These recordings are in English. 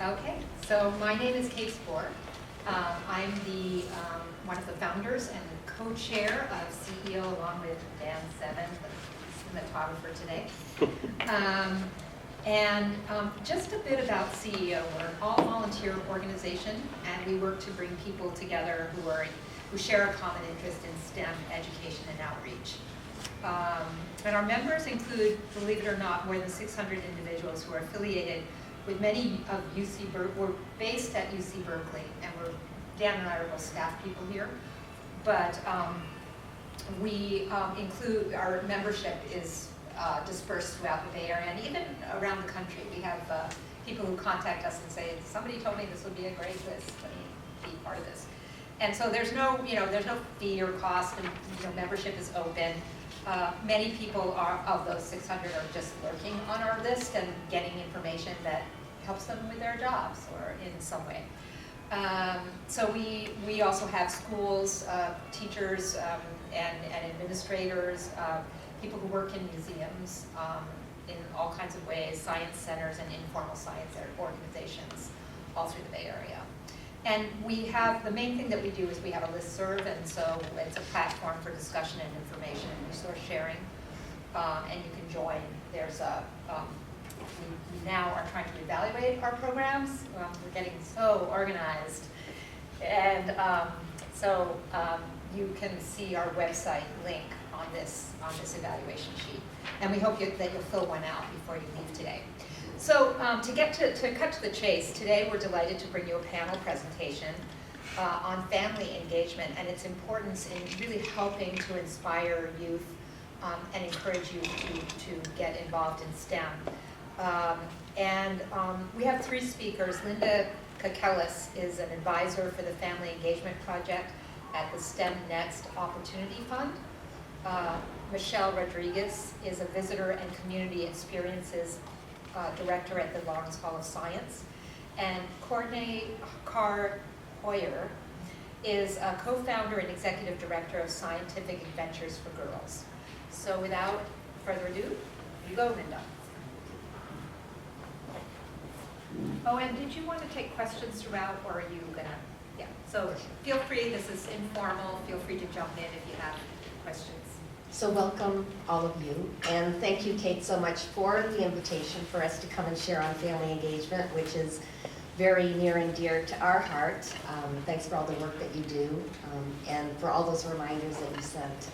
Okay, so my name is Kate Spohr. I'm the one of the founders and co-chair of CEO, along with Dan Seven, the cinematographer today. Just a bit about CEO. We're an all-volunteer organization, and we work to bring people together who share a common interest in STEM education and outreach. And our members include, believe it or not, more than 600 individuals who are affiliated with many of UC Berkeley. We're based at UC Berkeley, and Dan and I are both staff people here. But we include, our membership is dispersed throughout the Bay Area and even around the country. We have people who contact us and say, somebody told me this would be a great list, let me be part of this. And so there's no fee or cost, and membership is open. Many people of those 600 are just lurking on our list and getting information that helps them with their jobs or in some way. So we also have schools, teachers, and administrators, people who work in museums in all kinds of ways, science centers and informal science organizations all through the Bay Area. And we have, the main thing that we do is we have a listserv, and so it's a platform for discussion and information and resource sharing, and you can join. There's a, we now are trying to evaluate our programs. We're getting so organized, and you can see our website link on this evaluation sheet, and we hope that you'll fill one out before you leave today. So to cut to the chase, today we're delighted to bring you a panel presentation on family engagement and its importance in really helping to inspire youth and encourage you to get involved in STEM. We have three speakers. Linda Kekelis is an advisor for the Family Engagement Project at the STEM Next Opportunity Fund. Michelle Rodriguez is a visitor and community experiences director at the Lawrence Hall of Science. And Courtnay Carr Heuer is a co-founder and executive director of Scientific Adventures for Girls. So without further ado, you go, Linda. Oh, and did you want to take questions throughout, or are you gonna? Yeah, so feel free, this is informal, feel free to jump in if you have questions. So welcome, all of you, and thank you, Kate, so much for the invitation for us to come and share on family engagement, which is very near and dear to our heart. Thanks for all the work that you do, and for all those reminders that you sent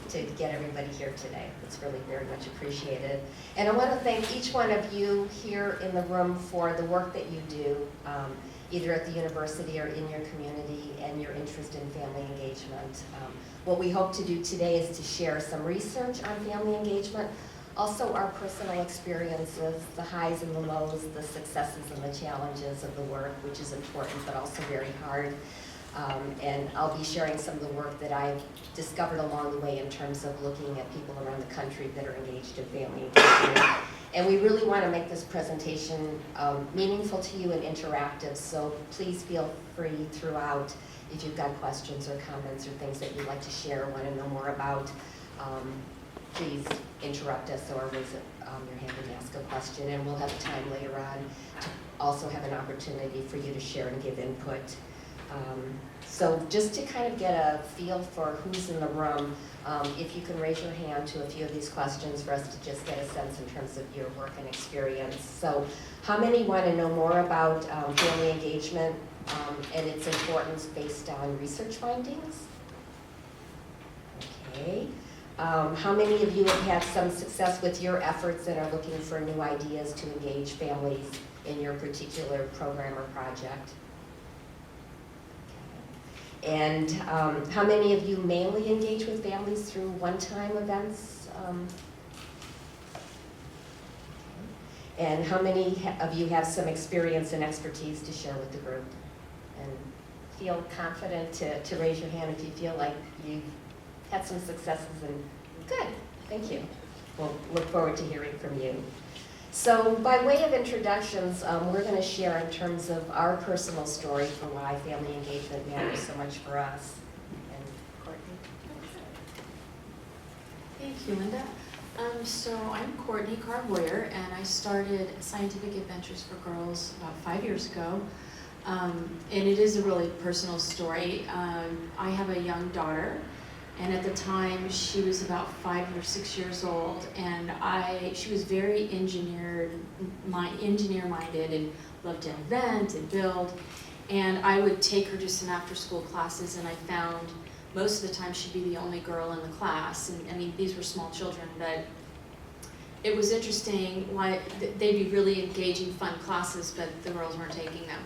to get everybody here today. It's really very much appreciated. And I want to thank each one of you here in the room for the work that you do, either at the university or in your community, and your interest in family engagement. What we hope to do today is to share some research on family engagement, also our personal experiences, the highs and the lows, the successes and the challenges of the work, which is important but also very hard. And I'll be sharing some of the work that I've discovered along the way in terms of looking at people around the country that are engaged in family engagement. And we really want to make this presentation meaningful to you and interactive, so please feel free throughout if you've got questions or comments or things that you'd like to share, want to know more about. Please interrupt us or raise your hand and ask a question, and we'll have time later on to also have an opportunity for you to share and give input. So just to kind of get a feel for who's in the room, if you can raise your hand to a few of these questions for us to just get a sense in terms of your work and experience. So how many want to know more about family engagement and its importance based on research findings? Okay. How many of you have had some success with your efforts and are looking for new ideas to engage families in your particular program or project? And how many of you mainly engage with families through one-time events? And how many of you have some experience and expertise to share with the group? And feel confident to raise your hand if you feel like you've had some successes. And good, thank you. We'll look forward to hearing from you. So by way of introductions, we're going to share in terms of our personal story for why family engagement matters so much for us. And Courtney? Thank you, Linda. So I'm Courtney Carr Heuer, and I started Scientific Adventures for Girls about 5 years ago. And it is a really personal story. I have a young daughter, and at the time she was about 5 or 6 years old, and she was very engineer-minded and loved to invent and build. And I would take her to some after-school classes, and I found most of the time she'd be the only girl in the class. And I mean, these were small children, but it was interesting why they'd be really engaging, fun classes, but the girls weren't taking them.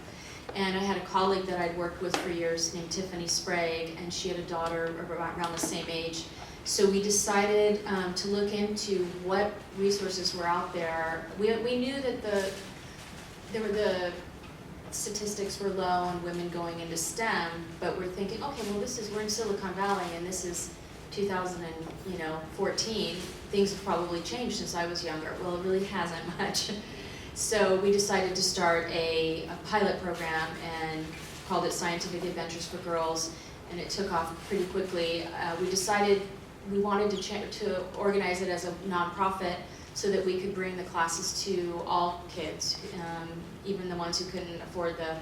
And I had a colleague that I'd worked with for years named Tiffany Sprague, and she had a daughter around the same age. So we decided to look into what resources were out there. We knew that the statistics were low on women going into STEM, but we're thinking, okay, well we're in Silicon Valley and this is 2014. Things have probably changed since I was younger. Well, it really hasn't much. So we decided to start a pilot program and called it Scientific Adventures for Girls, and it took off pretty quickly. We decided we wanted to organize it as a nonprofit so that we could bring the classes to all kids, even the ones who couldn't afford the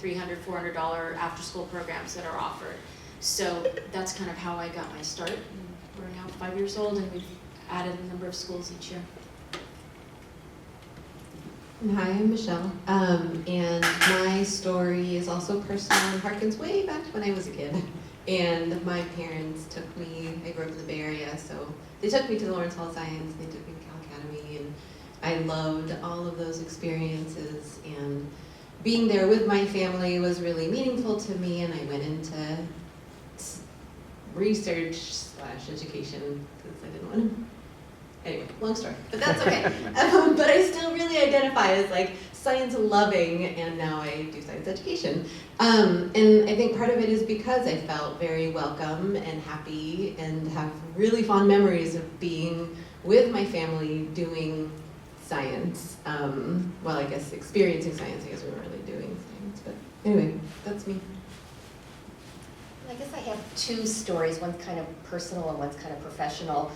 $300, $400 after-school programs that are offered. So that's kind of how I got my start. We're now 5 years old, and we've added a number of schools each year. Hi, I'm Michelle, and my story is also personal and harkens way back to when I was a kid. And my parents took me, I grew up in the Bay Area, so they took me to the Lawrence Hall of Science, they took me to Cal Academy, and I loved all of those experiences, and being there with my family was really meaningful to me, and I went into research/education because I didn't want to. Anyway, long story, but that's okay. But I still really identify as like science loving, and now I do science education. And I think part of it is because I felt very welcome and happy and have really fond memories of being with my family doing science. Well, I guess experiencing science, I guess we weren't really doing science, but anyway, that's me. I guess I have two stories, one's kind of personal and one's kind of professional.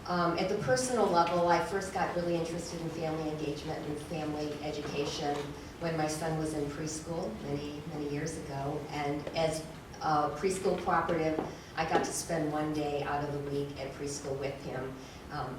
At the personal level, I first got really interested in family engagement and family education when my son was in preschool many years ago. And as a preschool cooperative, I got to spend one day out of the week at preschool with him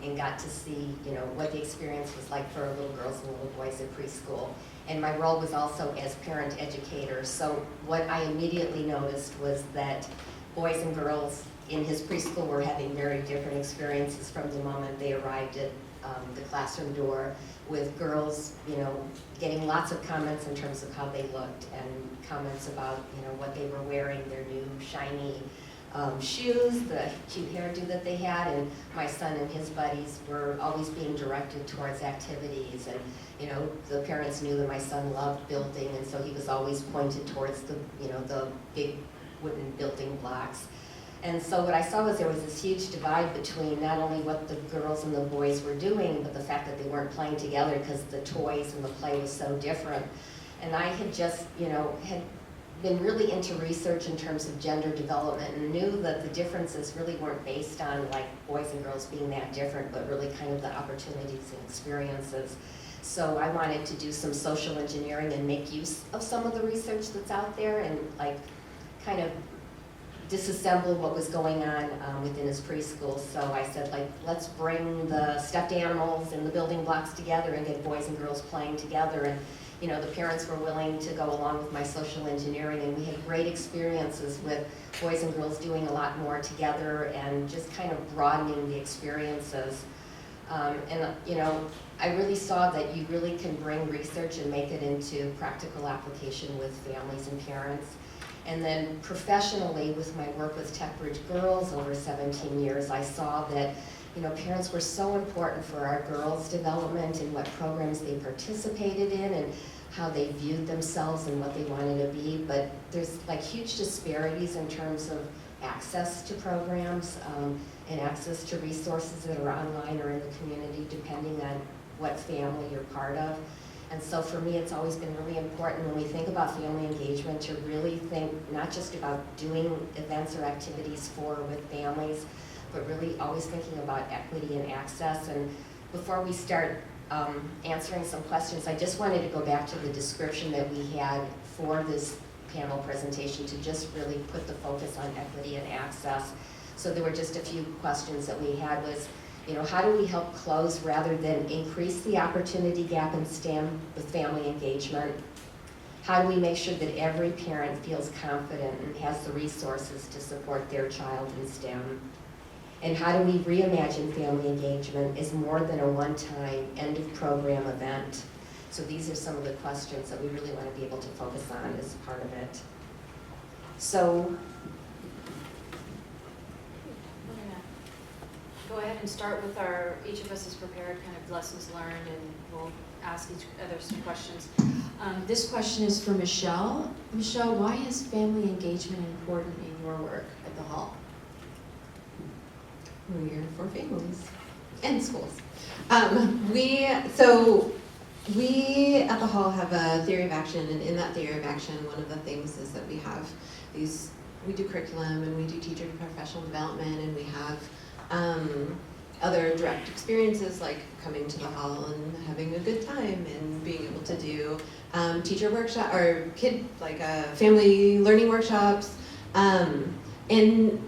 and got to see, what the experience was like for little girls and little boys at preschool. And my role was also as parent educator. So what I immediately noticed was that boys and girls in his preschool were having very different experiences from the moment they arrived at the classroom door, with girls, getting lots of comments in terms of how they looked and comments about, what they were wearing, their new shiny shoes, the cute hairdo that they had, and my son and his buddies were always being directed towards activities, and the parents knew that my son loved building, and so he was always pointed towards the the big wooden building blocks. And so what I saw was there was this huge divide between not only what the girls and the boys were doing, but the fact that they weren't playing together because the toys and the play was so different. And I had just, had been really into research in terms of gender development and knew that the differences really weren't based on like boys and girls being that different, but really kind of the opportunities and experiences. So I wanted to do some social engineering and make use of some of the research that's out there and like kind of disassemble what was going on within his preschool. So I said, let's bring the stuffed animals and the building blocks together and get boys and girls playing together. And the parents were willing to go along with my social engineering, and we had great experiences with boys and girls doing a lot more together and just kind of broadening the experiences. I really saw that you really can bring research and make it into practical application with families and parents. And then professionally, with my work with Tech Bridge Girls over 17 years, I saw that parents were so important for our girls' development and what programs they participated in and how they viewed themselves and what they wanted to be. But there's like huge disparities in terms of access to programs and access to resources that are online or in the community, depending on what family you're part of. And so for me, it's always been really important when we think about family engagement to really think not just about doing events or activities with families, but really always thinking about equity and access. And before we start answering some questions, I just wanted to go back to the description that we had for this panel presentation to just really put the focus on equity and access. So there were just a few questions that we had was, you know, how do we help close rather than increase the opportunity gap in STEM with family engagement? How do we make sure that every parent feels confident and has the resources to support their child in STEM? And how do we reimagine family engagement as more than a one-time end-of-program event? So these are some of the questions that we really want to be able to focus on as part of it. So We're gonna go ahead and start with each of us has prepared kind of lessons learned, and we'll ask each other some questions. This question is for Michelle. Michelle, why is family engagement important in your work at the Hall? We're here for families and schools. We at the Hall have a theory of action, and in that theory of action, one of the things is that we have we do curriculum and we do teacher to professional development, and we have other direct experiences like coming to the Hall and having a good time and being able to do teacher workshop or family learning workshops. And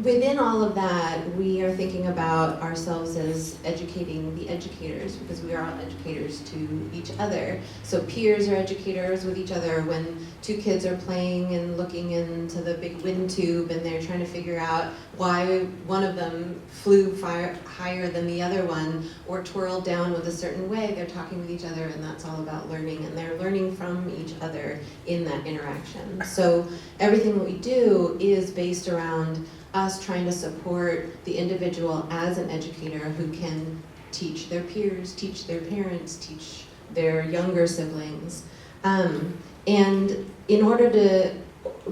within all of that, we are thinking about ourselves as educating the educators, because we are all educators to each other. So peers are educators with each other. When two kids are playing and looking into the big wind tube and they're trying to figure out why one of them flew higher than the other one or twirled down with a certain way, they're talking with each other, and that's all about learning, and they're learning from each other in that interaction. So everything that we do is based around us trying to support the individual as an educator who can teach their peers, teach their parents, teach their younger siblings. And in order to,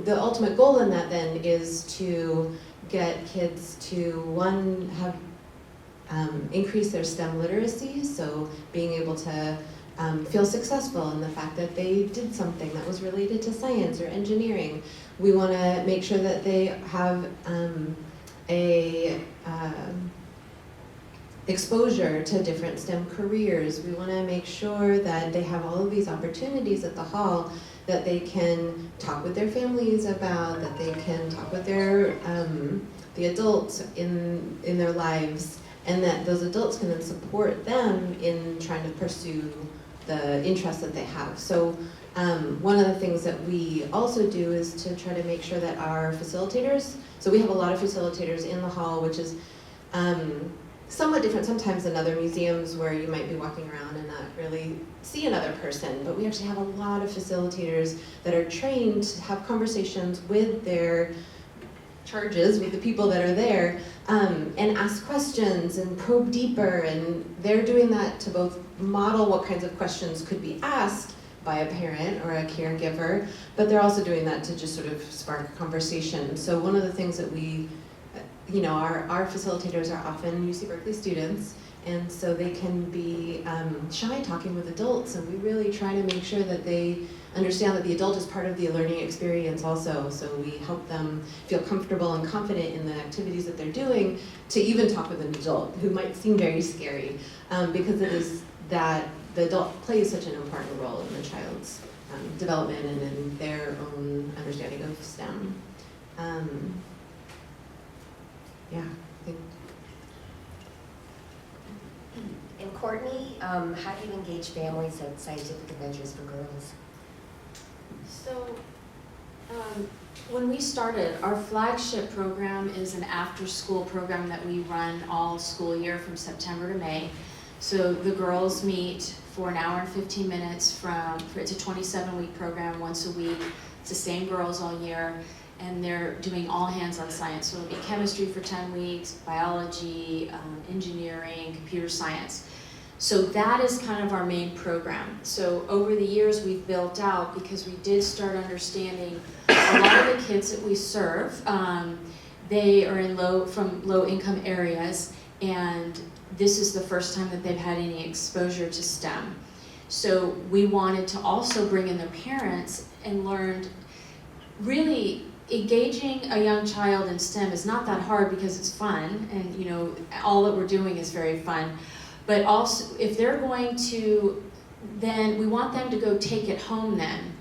the ultimate goal in that then is to get kids to, one, have increase their STEM literacy, so being able to feel successful in the fact that they did something that was related to science or engineering. We want to make sure that they have exposure to different STEM careers. We want to make sure that they have all of these opportunities at the Hall that they can talk with their families about, that they can talk with their the adults in their lives, and that those adults can then support them in trying to pursue the interests that they have. So one of the things that we also do is to try to make sure that our facilitators, so we have a lot of facilitators in the Hall, which is somewhat different sometimes than other museums where you might be walking around and not really see another person, but we actually have a lot of facilitators that are trained to have conversations with their charges, with the people that are there, and ask questions and probe deeper, and they're doing that to both model what kinds of questions could be asked by a parent or a caregiver, but they're also doing that to just sort of spark a conversation. So one of the things that we, our facilitators are often UC Berkeley students, and so they can be shy talking with adults, and we really try to make sure that they understand that the adult is part of the learning experience also. So we help them feel comfortable and confident in the activities that they're doing to even talk with an adult who might seem very scary, because it is that the adult plays such an important role in the child's development and in their own understanding of STEM. I think. And Courtney, how do you engage families at Scientific Adventures for Girls? So, when we started, our flagship program is an after-school program that we run all school year from September to May. So the girls meet for an hour and 15 minutes it's a 27-week program once a week. It's the same girls all year, and they're doing all hands-on science. So it'll be chemistry for 10 weeks, biology, engineering, computer science. So that is kind of our main program. So over the years we've built out, because we did start understanding a lot of the kids that we serve, they are from low income areas, and this is the first time that they've had any exposure to STEM. So we wanted to also bring in their parents and learned really engaging a young child in STEM is not that hard because it's fun, and you know, all that we're doing is very fun. But also, if they're going to, then we want them to go take it home then.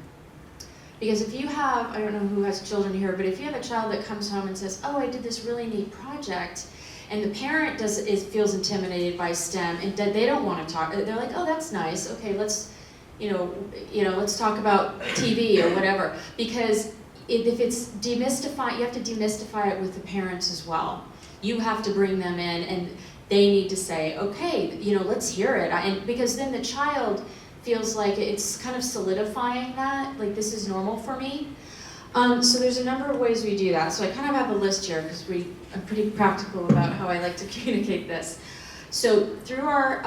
Because if you have, I don't know who has children here, but if you have a child that comes home and says, oh, I did this really neat project, and the parent feels intimidated by STEM, and they don't want to talk, they're like, oh, that's nice, okay, let's, let's talk about TV or whatever. Because if it's demystify, you have to demystify it with the parents as well. You have to bring them in, and they need to say, okay, let's hear it. And because then the child feels like it's kind of solidifying that, like this is normal for me. So there's a number of ways we do that. So I kind of have a list here because I'm pretty practical about how I like to communicate this. So through our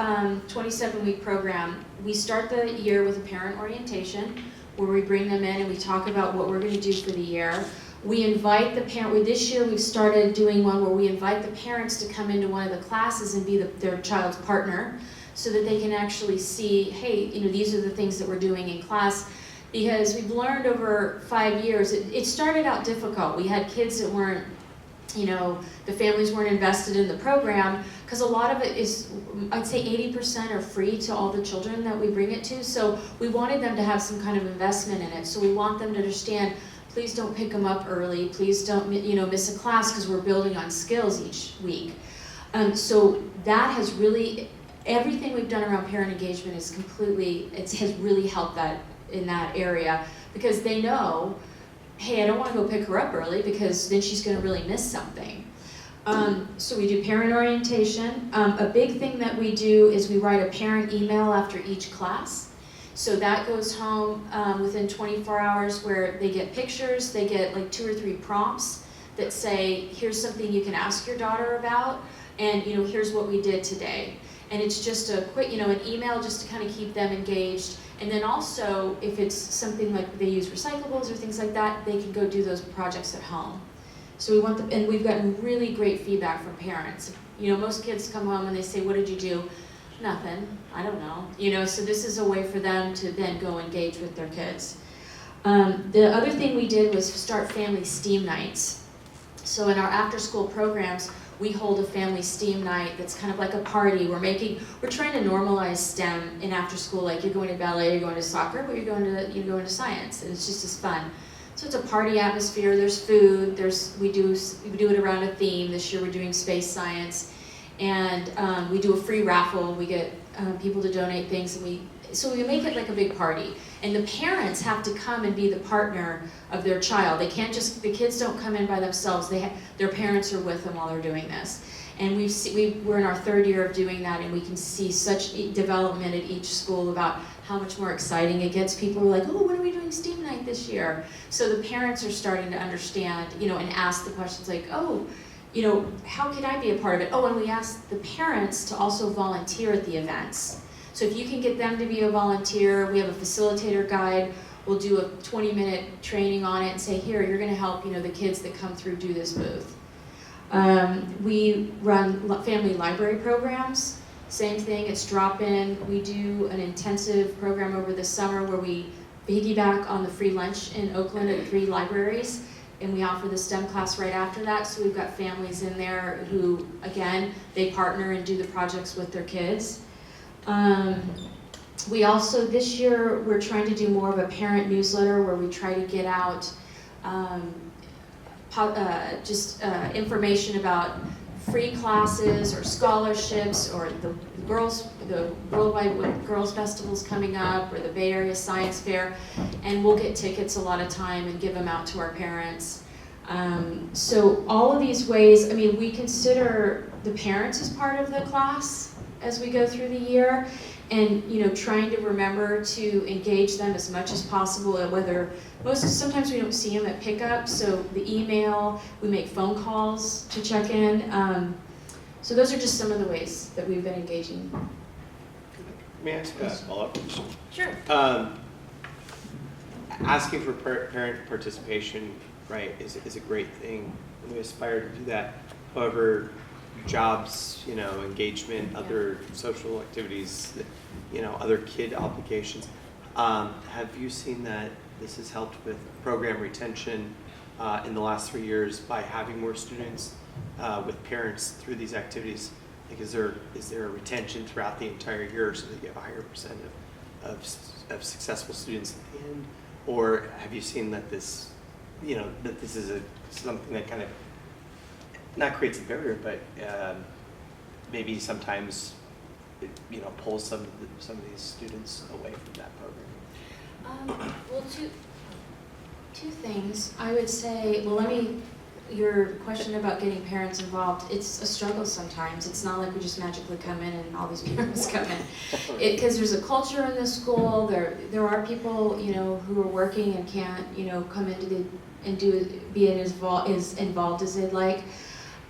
27-week program, we start the year with a parent orientation where we bring them in and we talk about what we're going to do for the year. We invite the parent, this year we've started doing one where we invite the parents to come into one of the classes and be their child's partner so that they can actually see, hey, these are the things that we're doing in class. Because we've learned over 5 years, it started out difficult. We had kids that weren't, the families weren't invested in the program, because a lot of it is, I'd say 80% are free to all the children that we bring it to. So we wanted them to have some kind of investment in it. So we want them to understand, please don't pick them up early. Please don't, miss a class, because we're building on skills each week. So that has really, everything we've done around parent engagement is has really helped that in that area, because they know, hey, I don't want to go pick her up early because then she's going to really miss something. So we do parent orientation. A big thing that we do is we write a parent email after each class. So that goes home within 24 hours, where they get pictures, they get like 2 or 3 prompts that say, here's something you can ask your daughter about, and here's what we did today. And it's just a quick, an email just to kind of keep them engaged. And then also, if it's something like they use recyclables or things like that, they can go do those projects at home. So we want them, and we've gotten really great feedback from parents. Most kids come home and they say, what did you do? Nothing, I don't know. So this is a way for them to then go engage with their kids. The other thing we did was start family STEAM nights. So in our after-school programs, we hold a family STEAM night that's kind of like a party. We're trying to normalize STEM in after school, like you're going to ballet, you're going to soccer, but you're going to science, and it's just as fun. So it's a party atmosphere, there's food, we do it around a theme. This year we're doing space science, and we do a free raffle. We get people to donate things, and so we make it like a big party. And the parents have to come and be the partner of their child. They can't the kids don't come in by themselves. Their parents are with them while they're doing this. And we're in our 3rd year of doing that, and we can see such development at each school about how much more exciting it gets. People are like, oh, when are we doing STEAM night this year? So the parents are starting to understand, and ask the questions like, oh, how can I be a part of it? Oh, and we ask the parents to also volunteer at the events. So if you can get them to be a volunteer, we have a facilitator guide. We'll do a 20-minute training on it and say, here, you're going to help the kids that come through do this booth. We run family library programs. Same thing, it's drop-in. We do an intensive program over the summer where we piggyback on the free lunch in Oakland at 3 libraries, and we offer the STEM class right after that. So we've got families in there who, again, they partner and do the projects with their kids. We also, this year, we're trying to do more of a parent newsletter where we try to get out information about free classes or scholarships, or the Worldwide Girls Festival's coming up, or the Bay Area Science Fair, and we'll get tickets a lot of time and give them out to our parents. So all of these ways, we consider the parents as part of the class as we go through the year, and trying to remember to engage them as much as possible. Sometimes we don't see them at pickup, so the email, we make phone calls to check in. So those are just some of the ways that we've been engaging. May I ask a follow-up question? Sure. Asking for parent participation, right, is a great thing. We aspire to do that. However, jobs, engagement, other social activities, other kid obligations. Have you seen that this has helped with program retention in the last 3 years by having more students with parents through these activities? Like, is there a retention throughout the entire year so that you have a higher percent of successful students at the end? Or have you seen that this, that this is something that kind of not creates a barrier, but maybe sometimes pulls some of these students away from that program? Well, two things. I would say, your question about getting parents involved, it's a struggle sometimes. It's not like we just magically come in and all these parents come in. Because there's a culture in the school. There are people, who are working and can't, come into be as involved as they'd like.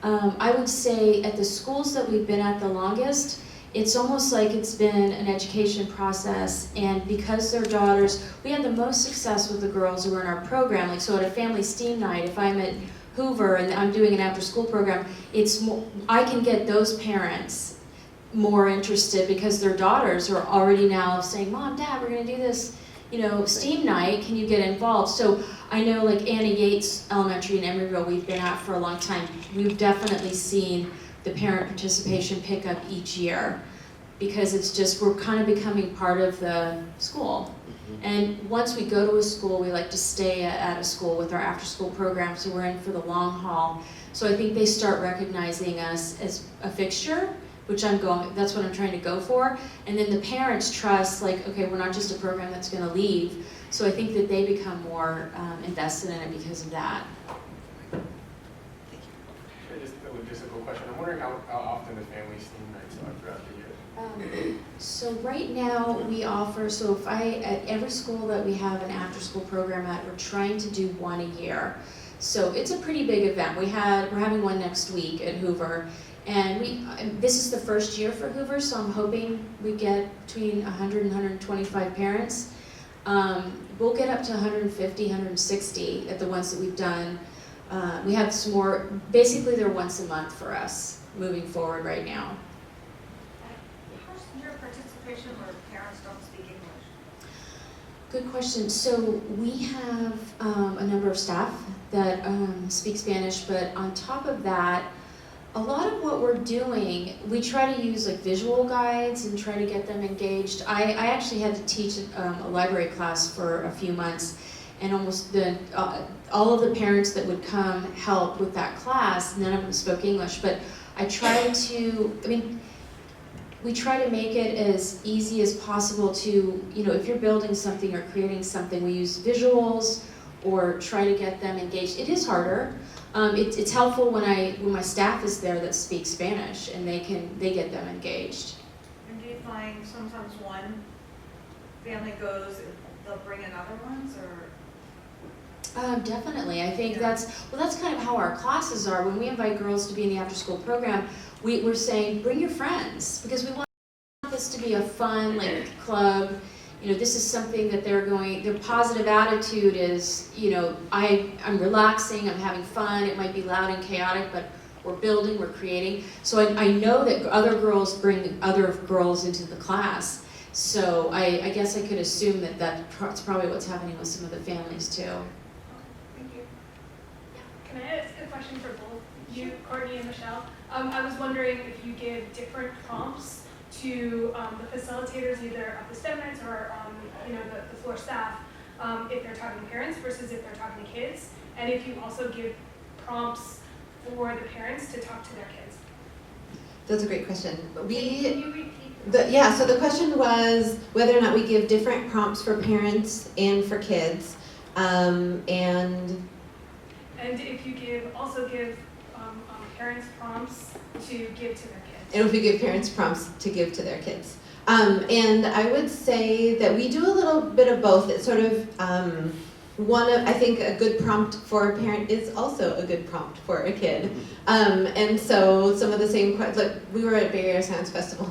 I would say at the schools that we've been at the longest, it's almost like it's been an education process, and because they're daughters, we had the most success with the girls who were in our program. Like, so at a family STEAM night, if I'm at Heuer and I'm doing an after-school program, I can get those parents more interested because their daughters are already now saying, Mom, Dad, we're gonna do this, STEAM night, can you get involved? So I know like Anna Yates Elementary in Emeryville we've been at for a long time. We've definitely seen the parent participation pick up each year because it's just, we're kind of becoming part of the school. And once we go to a school, we like to stay at a school with our after-school program, so we're in for the long haul. So I think they start recognizing us as a fixture, which that's what I'm trying to go for. And then the parents trust, like, okay, we're not just a program that's gonna leave. So I think that they become more invested in it because of that. Just a logistical question. I'm wondering how often the family STEAM nights are throughout the year. So right now we offer, at every school that we have an after-school program at, we're trying to do one a year. So it's a pretty big event. We're having one next week at Heuer. And this is the first year for Heuer, so I'm hoping we get between 100 and 125 parents. We'll get up to 150, 160 at the ones that we've done. We have some more, basically they're once a month for us moving forward right now. How's your participation where parents don't speak English? Good question. So we have a number of staff that speak Spanish, but on top of that, a lot of what we're doing, we try to use like visual guides and try to get them engaged. I actually had to teach a library class for a few months, and almost all of the parents that would come help with that class, none of them spoke English, but we try to make it as easy as possible to, if you're building something or creating something, we use visuals or try to get them engaged. It is harder. It's helpful when my staff is there that speaks Spanish and they get them engaged. And do you find sometimes one family goes, they'll bring in other ones, or? Definitely. I think that's kind of how our classes are. When we invite girls to be in the after-school program, we're saying bring your friends, because we want this to be a fun club. This is something that their positive attitude is, I'm relaxing, I'm having fun. It might be loud and chaotic, but we're building, we're creating. So I know that other girls bring other girls into the class. So I guess I could assume that's probably what's happening with some of the families too. Thank you. Can I ask a question for both you, Courtney and Michelle? I was wondering if you give different prompts to the facilitators, either of the STEM nights or the floor staff, if they're talking to parents versus if they're talking to kids, and if you also give prompts for the parents to talk to their kids. That's a great question. Can you repeat? So the question was whether or not we give different prompts for parents and for kids, and if you also give parents prompts to give to their kids. and if we give parents prompts to give to their kids. And I would say that we do a little bit of both. It's sort of I think a good prompt for a parent is also a good prompt for a kid. And so some of the same questions, we were at Bay Area Science Festival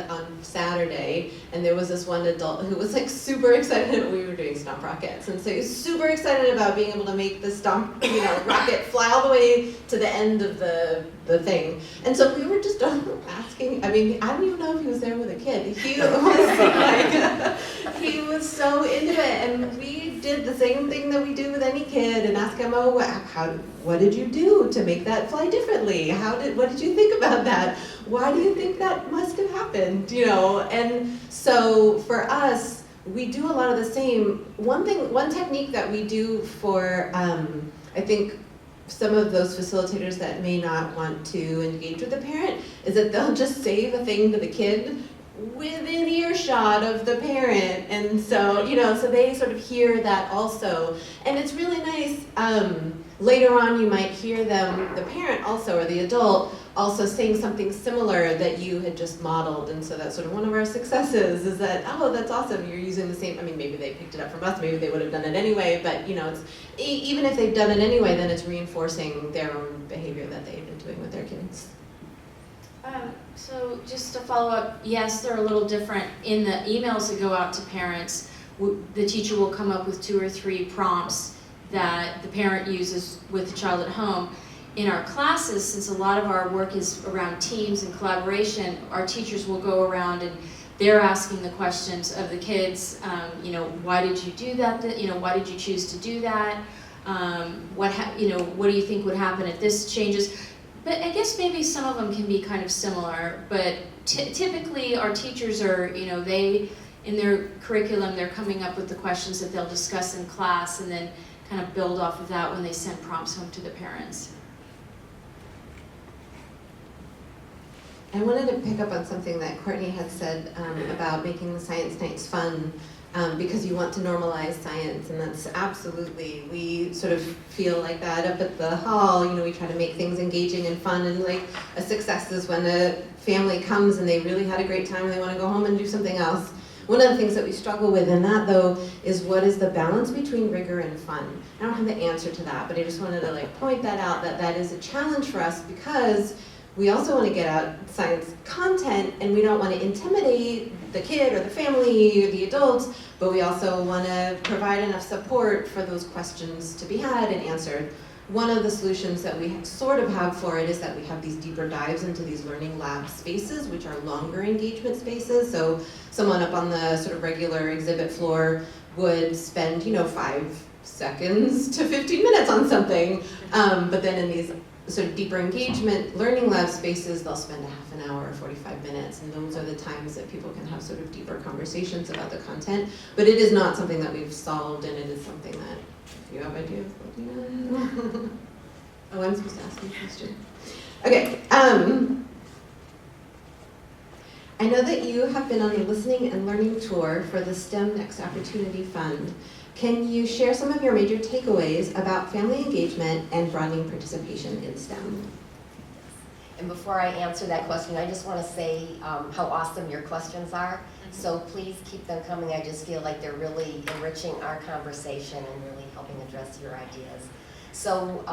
on Saturday, and there was this one adult who was super excited. We were doing stomp rockets, and so he was super excited about being able to make the stomp rocket fly all the way to the end of the thing. And so we were just asking, I don't even know if he was there with a kid. He was he was so into it, and we did the same thing that we do with any kid and ask them, oh, what did you do to make that fly differently? What did you think about that? Why do you think that must have happened? You know, and so for us, we do a lot of the same. One technique that we do for, I think, some of those facilitators that may not want to engage with the parent is that they'll just say the thing to the kid within earshot of the parent, and so so they sort of hear that also, and it's really nice. Later on, you might hear them, the parent also or the adult also saying something similar that you had just modeled, and so that's sort of one of our successes is that, oh, that's awesome, you're using the same. I mean, maybe they picked it up from us, maybe they would have done it anyway, but it's even if they've done it anyway, then it's reinforcing their own behavior that they've been doing with their kids. So just to follow up, yes, they're a little different. In the emails that go out to parents, the teacher will come up with 2 or 3 prompts that the parent uses with the child at home. In our classes, since a lot of our work is around teams and collaboration, our teachers will go around and they're asking the questions of the kids. Why did you do that? Why did you choose to do that? What do you think would happen if this changes? But I guess maybe some of them can be kind of similar, but typically our teachers are, they, in their curriculum, they're coming up with the questions that they'll discuss in class and then kind of build off of that when they send prompts home to the parents. I wanted to pick up on something that Courtney had said about making the science nights fun. Because you want to normalize science, and that's absolutely, we sort of feel like that up at the hall. We try to make things engaging and fun, and like a success is when a family comes and they really had a great time and they want to go home and do something else. One of the things that we struggle with in that, though, is what is the balance between rigor and fun? I don't have the answer to that, but I just wanted to point that out, that is a challenge for us because we also want to get out science content, and we don't want to intimidate the kid or the family or the adults, but we also want to provide enough support for those questions to be had and answered. One of the solutions that we sort of have for it is that we have these deeper dives into these learning lab spaces, which are longer engagement spaces. So someone up on the sort of regular exhibit floor would spend, 5 seconds to 15 minutes on something, but then in these sort of deeper engagement learning lab spaces, they'll spend a half an hour or 45 minutes, and those are the times that people can have sort of deeper conversations about the content. But it is not something that we've solved, and it is something that, if you have ideas, let me know. Oh, I'm supposed to ask you a question. Okay, I know that you have been on a listening and learning tour for the STEM Next Opportunity Fund. Can you share some of your major takeaways about family engagement and broadening participation in STEM? And before I answer that question, I just want to say how awesome your questions are. So please keep them coming. I just feel like they're really enriching our conversation and really helping address your ideas. So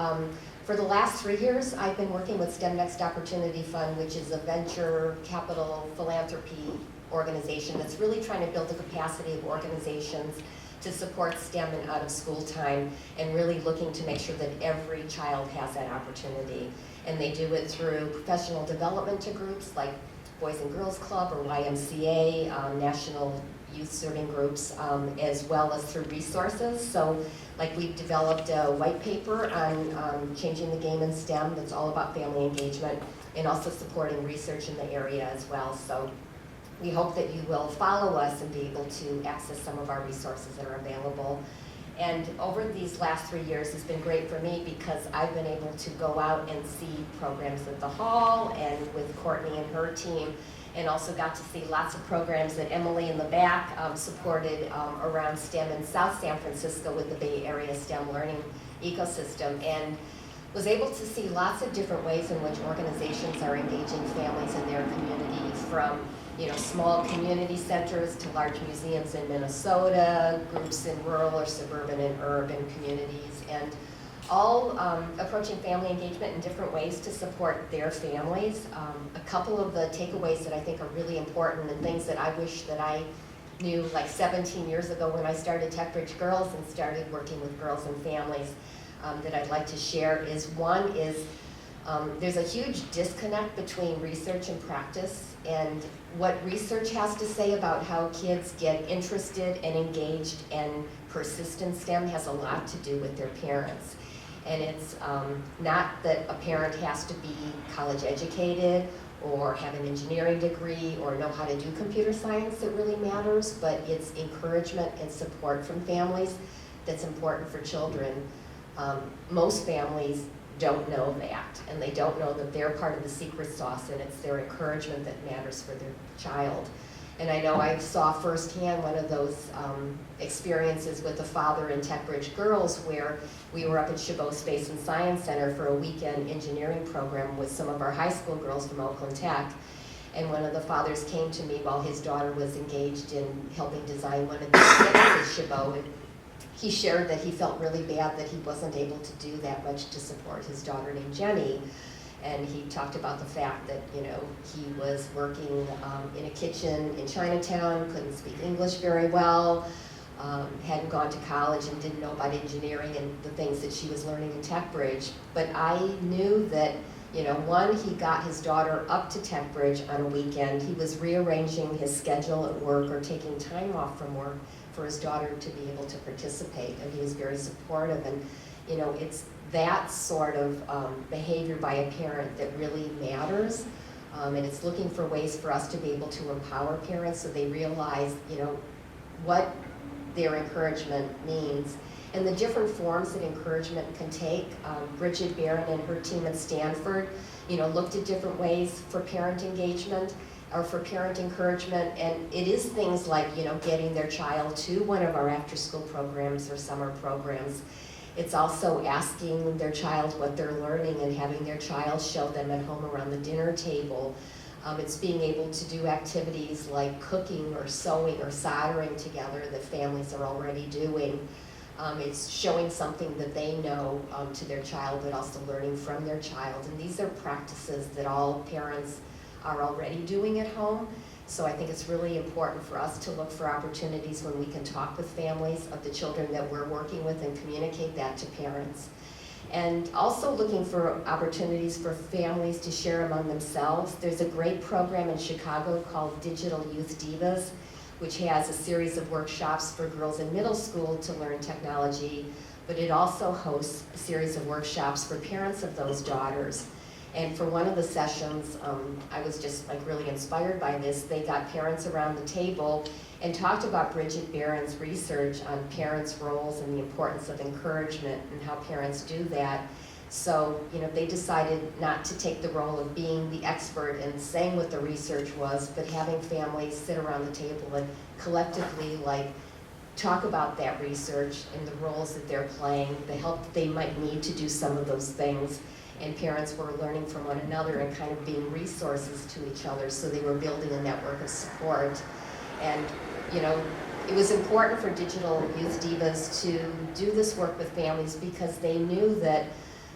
for the last 3 years, I've been working with STEM Next Opportunity Fund, which is a venture capital philanthropy organization that's really trying to build the capacity of organizations to support STEM and out of school time, and really looking to make sure that every child has that opportunity. And they do it through professional development to groups like Boys and Girls Club or YMCA, National Youth Serving Groups, as well as through resources. So like we've developed a white paper on changing the game in STEM that's all about family engagement and also supporting research in the area as well. So we hope that you will follow us and be able to access some of our resources that are available. And over these last 3 years, it's been great for me because I've been able to go out and see programs at the hall and with Courtney and her team, and also got to see lots of programs that Emily in the back supported around STEM in South San Francisco with the Bay Area STEM learning ecosystem, and was able to see lots of different ways in which organizations are engaging families in their community, from small community centers to large museums in Minnesota, groups in rural or suburban and urban communities, and all approaching family engagement in different ways to support their families. A couple of the takeaways that I think are really important and things that I wish that I knew like 17 years ago when I started TechBridge Girls and started working with girls and families that I'd like to share is, one is there's a huge disconnect between research and practice and what research has to say about how kids get interested and engaged and persist in STEM has a lot to do with their parents. And it's not that a parent has to be college educated or have an engineering degree or know how to do computer science that really matters, but it's encouragement and support from families that's important for children. Most families don't know that, and they don't know that they're part of the secret sauce, and it's their encouragement that matters for their child. And I know I saw firsthand one of those experiences with a father in Tech Bridge Girls, where we were up at Chabot Space and Science Center for a weekend engineering program with some of our high school girls from Oakland Tech. And one of the fathers came to me while his daughter was engaged in helping design one of the things at Chabot. And he shared that he felt really bad that he wasn't able to do that much to support his daughter named Jenny. And he talked about the fact that, you know, he was working in a kitchen in Chinatown, couldn't speak English very well, hadn't gone to college and didn't know about engineering and the things that she was learning in Tech Bridge. But I knew that, you know, one, he got his daughter up to Tech Bridge on a weekend. He was rearranging his schedule at work or taking time off from work for his daughter to be able to participate, and he was very supportive. And, you know, it's that sort of behavior by a parent that really matters, and it's looking for ways for us to be able to empower parents so they realize, you know, what their encouragement means and the different forms that encouragement can take. Bridget Barron and her team at Stanford, you know, looked at different ways for parent engagement or for parent encouragement, and it is things like, you know, getting their child to one of our after-school programs or summer programs. It's also asking their child what they're learning and having their child show them at home around the dinner table. It's being able to do activities like cooking or sewing or soldering together that families are already doing. It's showing something that they know to their child, but also learning from their child. And these are practices that all parents are already doing at home. So I think it's really important for us to look for opportunities when we can talk with families of the children that we're working with and communicate that to parents. And also looking for opportunities for families to share among themselves. There's a great program in Chicago called Digital Youth Divas, which has a series of workshops for girls in middle school to learn technology, but it also hosts a series of workshops for parents of those daughters. And for one of the sessions, I was just like really inspired by this. They got parents around the table and talked about Bridget Barron's research on parents' roles and the importance of encouragement and how parents do that. So, you know, they decided not to take the role of being the expert and saying what the research was, but having families sit around the table and collectively like talk about that research and the roles that they're playing, the help that they might need to do some of those things. And parents were learning from one another and kind of being resources to each other, so they were building a network of support. And, you know, it was important for Digital Youth Divas to do this work with families because they knew that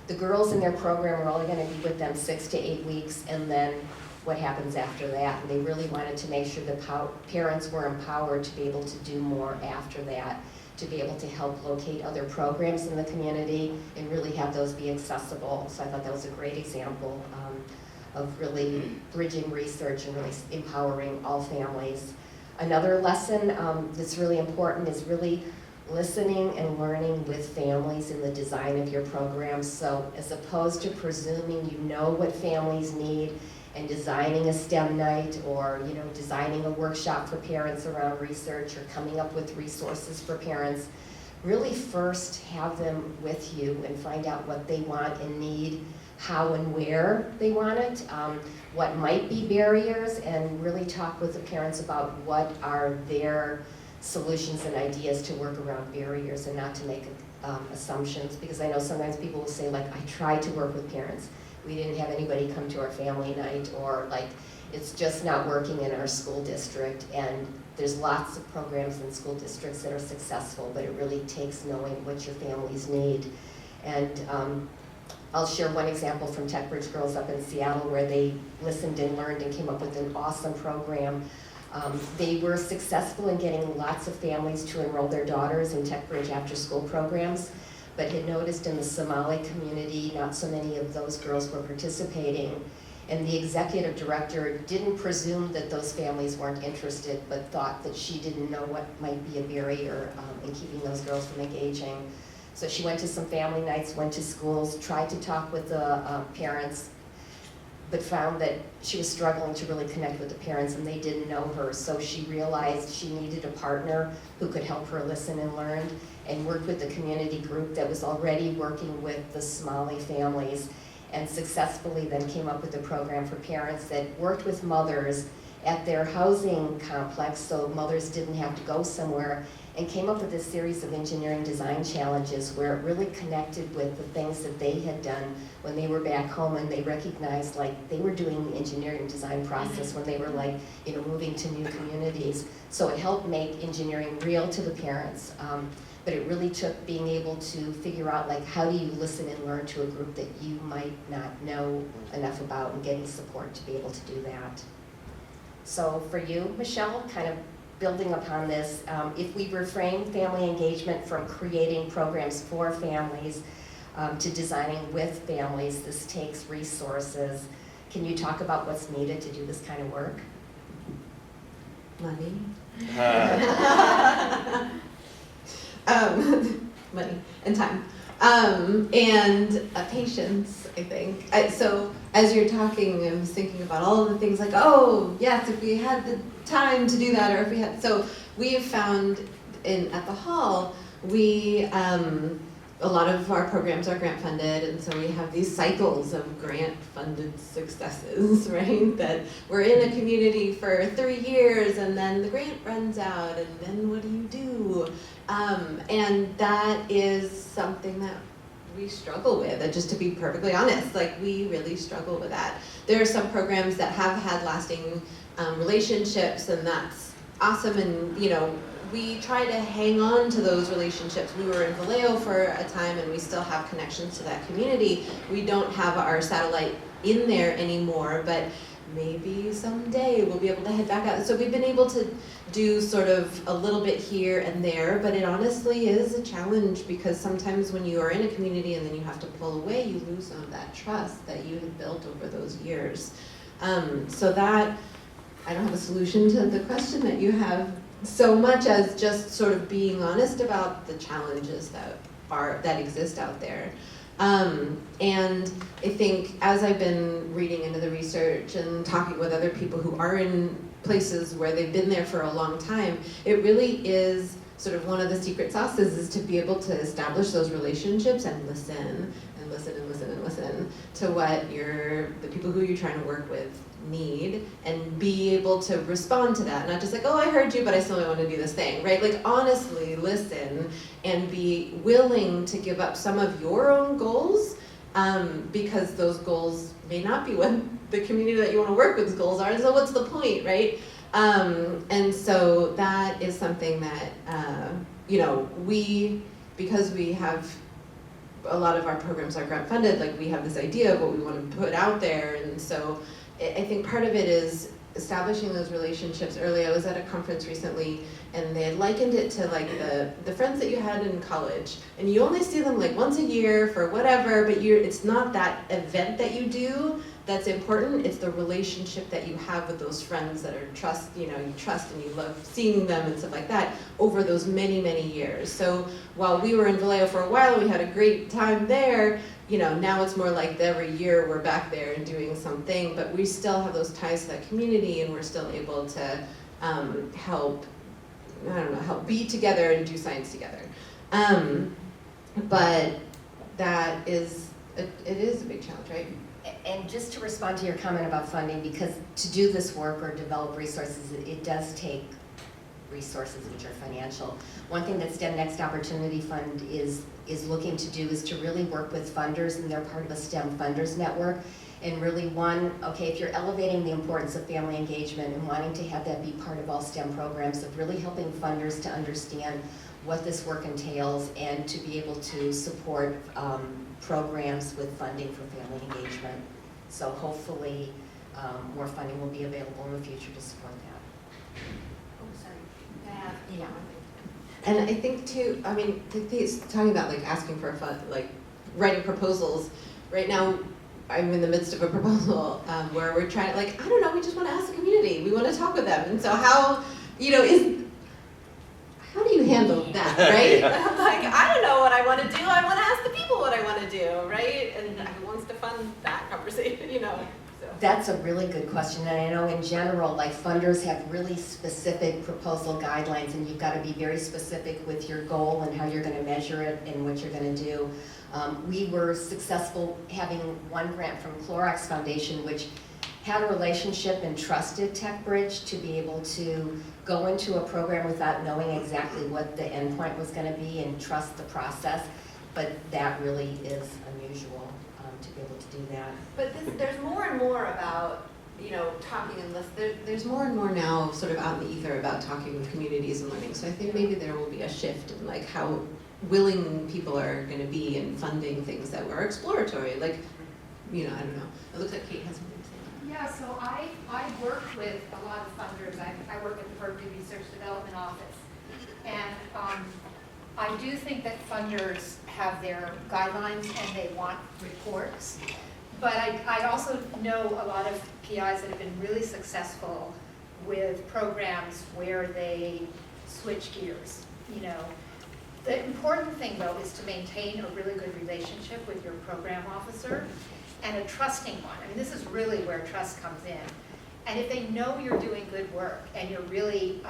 the girls in their program were only going to be with them 6 to 8 weeks, and then what happens after that. And they really wanted to make sure that parents were empowered to be able to do more after that, to be able to help locate other programs in the community and really have those be accessible. So I thought that was a great example of really bridging research and really empowering all families. Another lesson that's really important is really listening and learning with families in the design of your programs. So as opposed to presuming you know what families need and designing a STEM night or, you know, designing a workshop for parents around research or coming up with resources for parents, really first have them with you and find out what they want and need, how and where they want it, what might be barriers, and really talk with the parents about what are their solutions and ideas to work around barriers and not to make assumptions. Because I know sometimes people will say, like, I tried to work with parents. We didn't have anybody come to our family night, or like, it's just not working in our school district. And there's lots of programs in school districts that are successful, but it really takes knowing what your families need. And I'll share one example from Tech Bridge Girls up in Seattle where they listened and learned and came up with an awesome program. They were successful in getting lots of families to enroll their daughters in Tech Bridge after-school programs, but had noticed in the Somali community, not so many of those girls were participating. And the executive director didn't presume that those families weren't interested, but thought that she didn't know what might be a barrier in keeping those girls from engaging. So she went to some family nights, went to schools, tried to talk with the parents, but found that she was struggling to really connect with the parents and they didn't know her. So she realized she needed a partner who could help her listen and learn, and worked with the community group that was already working with the Somali families, and successfully then came up with a program for parents that worked with mothers at their housing complex so mothers didn't have to go somewhere, and came up with a series of engineering design challenges where it really connected with the things that they had done when they were back home, and they recognized like they were doing the engineering design process when they were like, you know, moving to new communities. So it helped make engineering real to the parents. But it really took being able to figure out like how do you listen and learn to a group that you might not know enough about, and getting support to be able to do that. So for you, Michelle, kind of building upon this, if we reframe family engagement from creating programs for families to designing with families, this takes resources. Can you talk about what's needed to do this kind of work? Money. Money and time, and patience, I think. So as you're talking, I was thinking about all of the things like, oh, yes, if we had the time to do that, or if we had, so we have found at the hall, we, a lot of our programs are grant funded, and so we have these cycles of grant funded successes, right? That we're in a community for 3 years and then the grant runs out, and then what do you do? And that is something that we struggle with, and just to be perfectly honest, like we really struggle with that. There are some programs that have had lasting relationships, and that's awesome, and you know, we try to hang on to those relationships. We were in Vallejo for a time and we still have connections to that community. We don't have our satellite in there anymore, but maybe someday we'll be able to head back out. So we've been able to do sort of a little bit here and there, but it honestly is a challenge because sometimes when you are in a community and then you have to pull away, you lose some of that trust that you have built over those years. So that, I don't have a solution to the question that you have so much as just sort of being honest about the challenges that exist out there. And I think as I've been reading into the research and talking with other people who are in places where they've been there for a long time, it really is sort of one of the secret sauces is to be able to establish those relationships and listen and listen and listen and listen to what the people who you're trying to work with need, and be able to respond to that, not just like, oh, I heard you, but I still want to do this thing, right? Like honestly listen and be willing to give up some of your own goals, because those goals may not be what the community that you want to work with's goals are, so what's the point, right? And so that is something that, you know, because we have a lot of our programs are grant funded, like we have this idea of what we want to put out there, and so I think part of it is establishing those relationships early. I was at a conference recently and they had likened it to like the friends that you had in college, and you only see them like once a year for whatever, but it's not that event that you do that's important, it's the relationship that you have with those friends that are you trust and you love seeing them and stuff like that over those many, many years. So while we were in Vallejo for a while, we had a great time there, you know, now it's more like every year we're back there and doing something, but we still have those ties to that community and we're still able to help be together and do science together. But that is, it is a big challenge, right? And just to respond to your comment about funding, because to do this work or develop resources, it does take resources which are financial. One thing that STEM Next Opportunity Fund is looking to do is to really work with funders, and they're part of a STEM funders network. And really if you're elevating the importance of family engagement and wanting to have that be part of all STEM programs, of really helping funders to understand what this work entails and to be able to support programs with funding for family engagement. So hopefully more funding will be available in the future to support that. Oh, sorry. Yeah. And I think too, I mean, he's talking about like asking for a fund, like writing proposals. Right now, I'm in the midst of a proposal where we're trying, like, I don't know, we just want to ask the community. We want to talk with them. And so how do you handle that, right? Yeah. I'm like, I don't know what I want to do. I want to ask the people what I want to do, right? And who wants to fund that conversation, So. That's a really good question, and I know in general, like funders have really specific proposal guidelines, and you've got to be very specific with your goal and how you're going to measure it and what you're going to do. We were successful having one grant from Clorox Foundation, which had a relationship and trusted TechBridge to be able to go into a program without knowing exactly what the endpoint was going to be and trust the process, but that really is unusual to be able to do that. But there's more and more about, talking and there's more and more now sort of out in the ether about talking with communities and learning. So I think maybe there will be a shift in like how willing people are going to be in funding things that were exploratory. Like, I don't know. It looks like Kate has something to say. Yeah, so I work with a lot of funders. I work at the Purdue Research Development Office. And I do think that funders have their guidelines and they want reports. But I also know a lot of PIs that have been really successful with programs where they switch gears, The important thing, though, is to maintain a really good relationship with your program officer and a trusting one. I mean, this is really where trust comes in. And if they know you're doing good work and you're really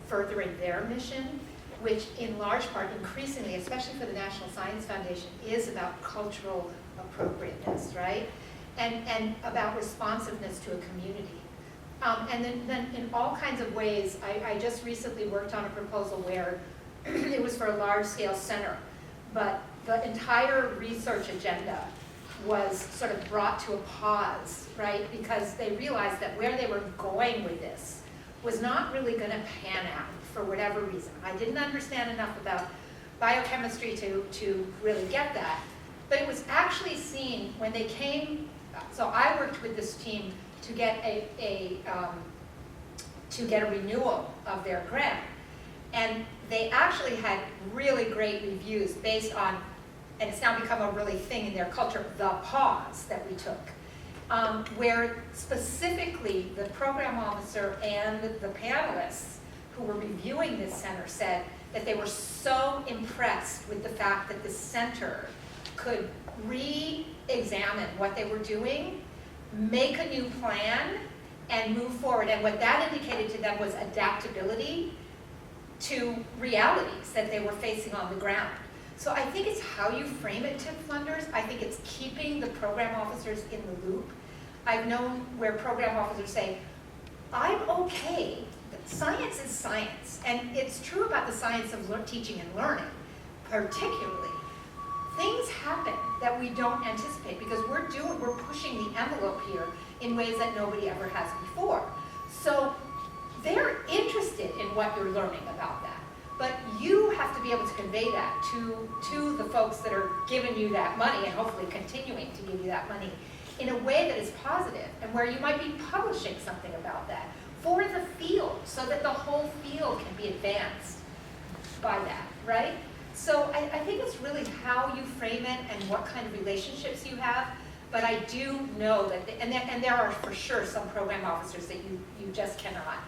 furthering their mission, which in large part, increasingly, especially for the National Science Foundation, is about cultural appropriateness, right? And about responsiveness to a community. And then in all kinds of ways, I just recently worked on a proposal where it was for a large-scale center, but the entire research agenda was sort of brought to a pause, right? Because they realized that where they were going with this was not really going to pan out for whatever reason. I didn't understand enough about biochemistry to really get that, but it was actually seen when they came. So I worked with this team to get a renewal of their grant. And they actually had really great reviews based on, and it's now become a really thing in their culture, the pause that we took, where specifically the program officer and the panelists who were reviewing this center said that they were so impressed with the fact that the center could re-examine what they were doing, make a new plan, and move forward. And what that indicated to them was adaptability to realities that they were facing on the ground. So I think it's how you frame it to funders. I think it's keeping the program officers in the loop. I've known where program officers say, I'm okay, science is science. And it's true about the science of teaching and learning, particularly. Things happen that we don't anticipate because we're pushing the envelope here in ways that nobody ever has before. So they're interested in what you're learning about that. But you have to be able to convey that to the folks that are giving you that money and hopefully continuing to give you that money in a way that is positive and where you might be publishing something about that for the field so that the whole field can be advanced by that, right? So I think it's really how you frame it and what kind of relationships you have. But I do know that, and there are for sure some program officers that you just cannot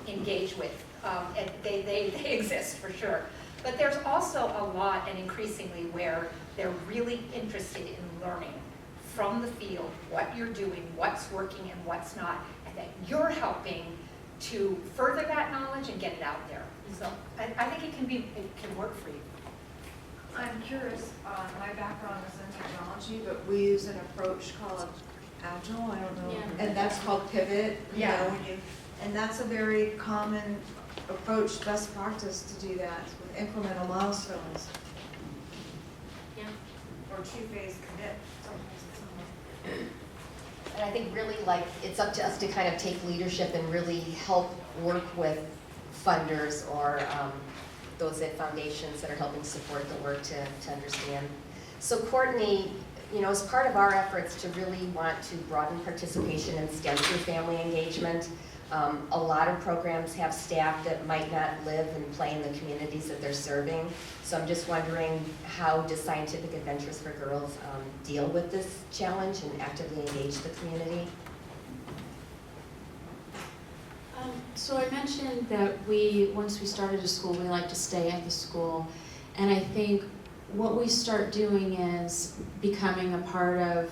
engage with. And they exist for sure. But there's also a lot, and increasingly, where they're really interested in learning from the field what you're doing, what's working and what's not, and that you're helping to further that knowledge and get it out there. So I think it can work for you. I'm curious, my background is in technology, but we use an approach called Agile, I don't know. Yeah. And that's called Pivot. Yeah. And that's a very common approach, best practice to do that with incremental milestones. Yeah. Or two-phase commit, sometimes. And I think really it's up to us to kind of take leadership and really help work with funders or those at foundations that are helping support the work to understand. So Courtney, as part of our efforts to really want to broaden participation in STEM through family engagement, A lot of programs have staff that might not live and play in the communities that they're serving. So I'm just wondering, how does Scientific Adventures for Girls deal with this challenge and actively engage the community? So I mentioned that once we started a school, we like to stay at the school. And I think what we start doing is becoming a part of,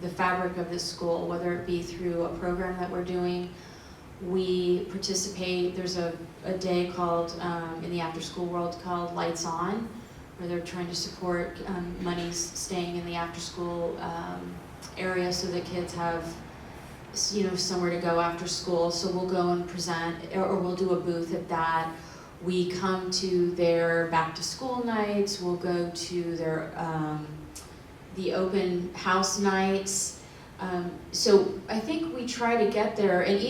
the fabric of the school, whether it be through a program that we're doing. We participate, there's a day called, in the after-school world, called Lights On, where they're trying to support monies staying in the after-school area so that kids have somewhere to go after school. So we'll go and present, or we'll do a booth at that. We come to their back to school nights. We'll go to their the open house nights. So I think we try to get there. And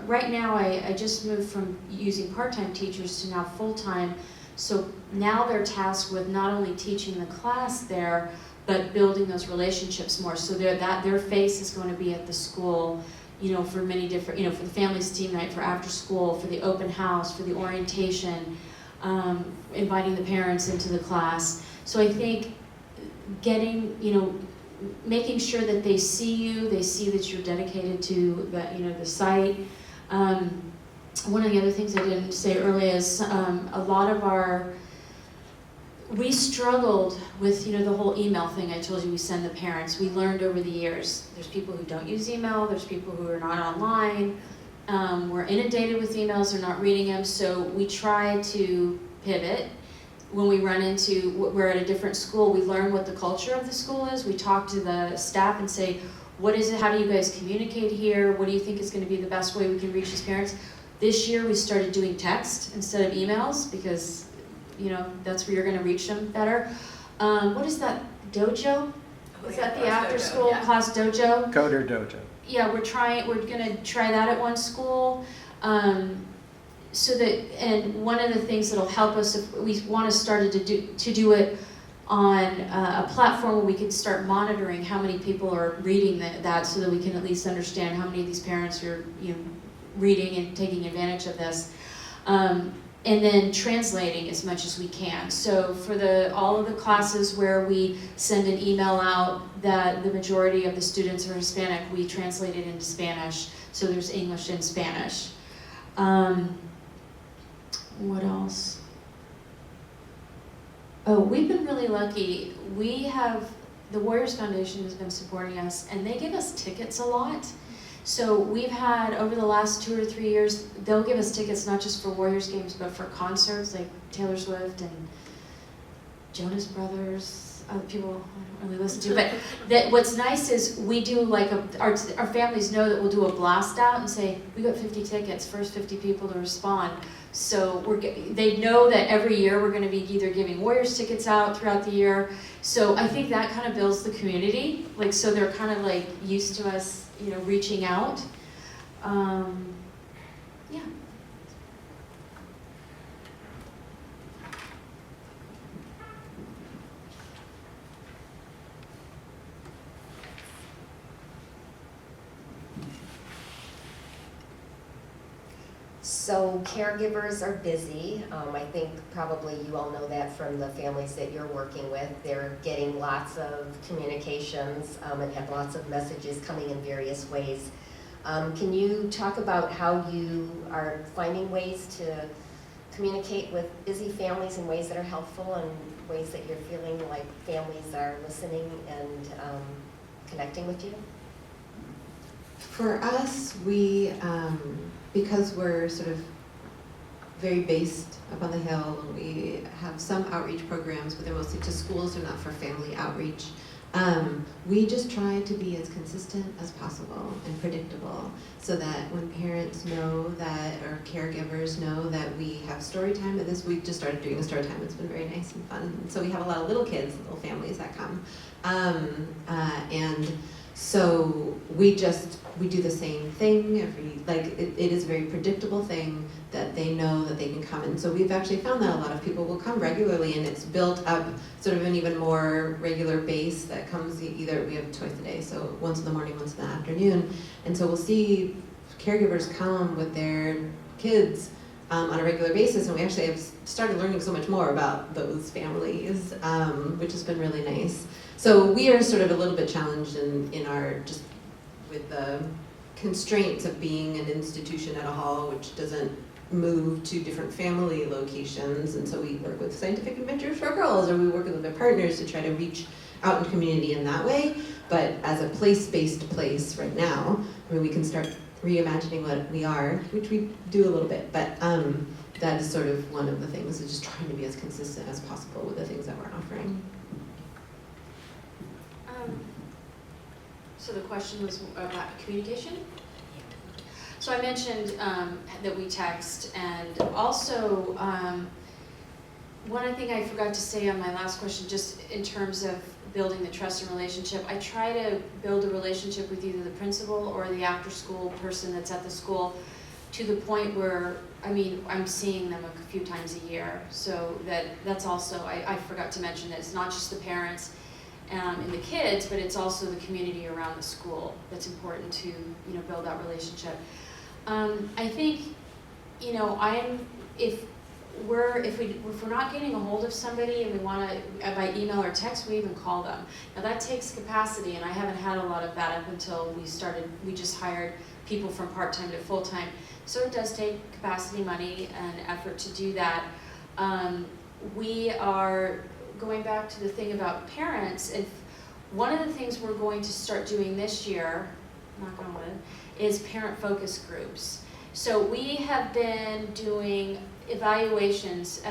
right now I just moved from using part-time teachers to now full-time. So now they're tasked with not only teaching the class there, but building those relationships more. So their face is going to be at the school, for many different, for the family's team night, for after school, for the open house, for the orientation, inviting the parents into the class. So I think getting, making sure that they see you, they see that you're dedicated to the site. One of the other things I didn't say earlier is a lot of we struggled with, the whole email thing I told you we send the parents. We learned over the years, there's people who don't use email, there's people who are not online. We're inundated with emails, they're not reading them, so we try to pivot. When we run into, we're at a different school, we learn what the culture of the school is. We talk to the staff and say, what is it, how do you guys communicate here? What do you think is gonna be the best way we can reach these parents? This year we started doing text instead of emails because that's where you're going to reach them better. What is that, dojo? Is that the after school class dojo? Coder dojo. Yeah, we're going to try that at one school. And one of the things that'll help us, if we want to start to do it on a platform where we can start monitoring how many people are reading that so that we can at least understand how many of these parents are reading and taking advantage of this. And then translating as much as we can. So for all of the classes where we send an email out that the majority of the students are Hispanic, we translate it into Spanish. So there's English and Spanish. What else? Oh, we've been really lucky. The Warriors Foundation has been supporting us, and they give us tickets a lot. So we've had, over the last 2 or 3 years, they'll give us tickets not just for Warriors games, but for concerts like Taylor Swift and Jonas Brothers, other people I don't really listen to. But what's nice is we do our families know that we'll do a blast out and say, we got 50 tickets, first 50 people to respond. So they know that every year we're going to be either giving Warriors tickets out throughout the year. So I think that kind of builds the community. So they're kind of used to us, reaching out. Yeah. So caregivers are busy. I think probably you all know that from the families that you're working with. They're getting lots of communications and have lots of messages coming in various ways. Can you talk about how you are finding ways to communicate with busy families in ways that are helpful and ways that you're feeling like families are listening and connecting with you? For us, we, because we're sort of very based up on the hill, and we have some outreach programs, but they're mostly to schools, they're not for family outreach. We just try to be as consistent as possible and predictable so that when parents know that, or caregivers know that we have story time, this week just started doing a story time, it's been very nice and fun. So we have a lot of little kids, little families that come. And so we do the same thing it is a very predictable thing that they know that they can come. And so we've actually found that a lot of people will come regularly, and it's built up sort of an even more regular base that comes either, we have twice a day, so once in the morning, once in the afternoon. And so we'll see caregivers come with their kids on a regular basis, and we actually have started learning so much more about those families, which has been really nice. So we are sort of a little bit challenged in our, just with the constraints of being an institution at a hall, which doesn't move to different family locations, and so we work with Scientific Adventures for Girls, or we work with other partners to try to reach out in community in that way. But as a place-based place right now, I mean, we can start reimagining what we are, which we do a little bit, but that is sort of one of the things, is just trying to be as consistent as possible with the things that we're offering. So the question was about communication? So I mentioned that we text, and also one thing I forgot to say on my last question, just in terms of building the trust and relationship, I try to build a relationship with either the principal or the after-school person that's at the school, to the point where, I mean, I'm seeing them a few times a year. So that's also, I forgot to mention that it's not just the parents and the kids, but it's also the community around the school that's important to, you know, build that relationship. I think, you know, if we're not getting a hold of somebody and we want to, by email or text, we even call them. Now that takes capacity, and I haven't had a lot of that up until we just hired people from part-time to full-time. So it does take capacity, money, and effort to do that. We are going back to the thing about parents. If one of the things we're going to start doing this year, knock on wood, is parent focus groups. So we have been doing evaluations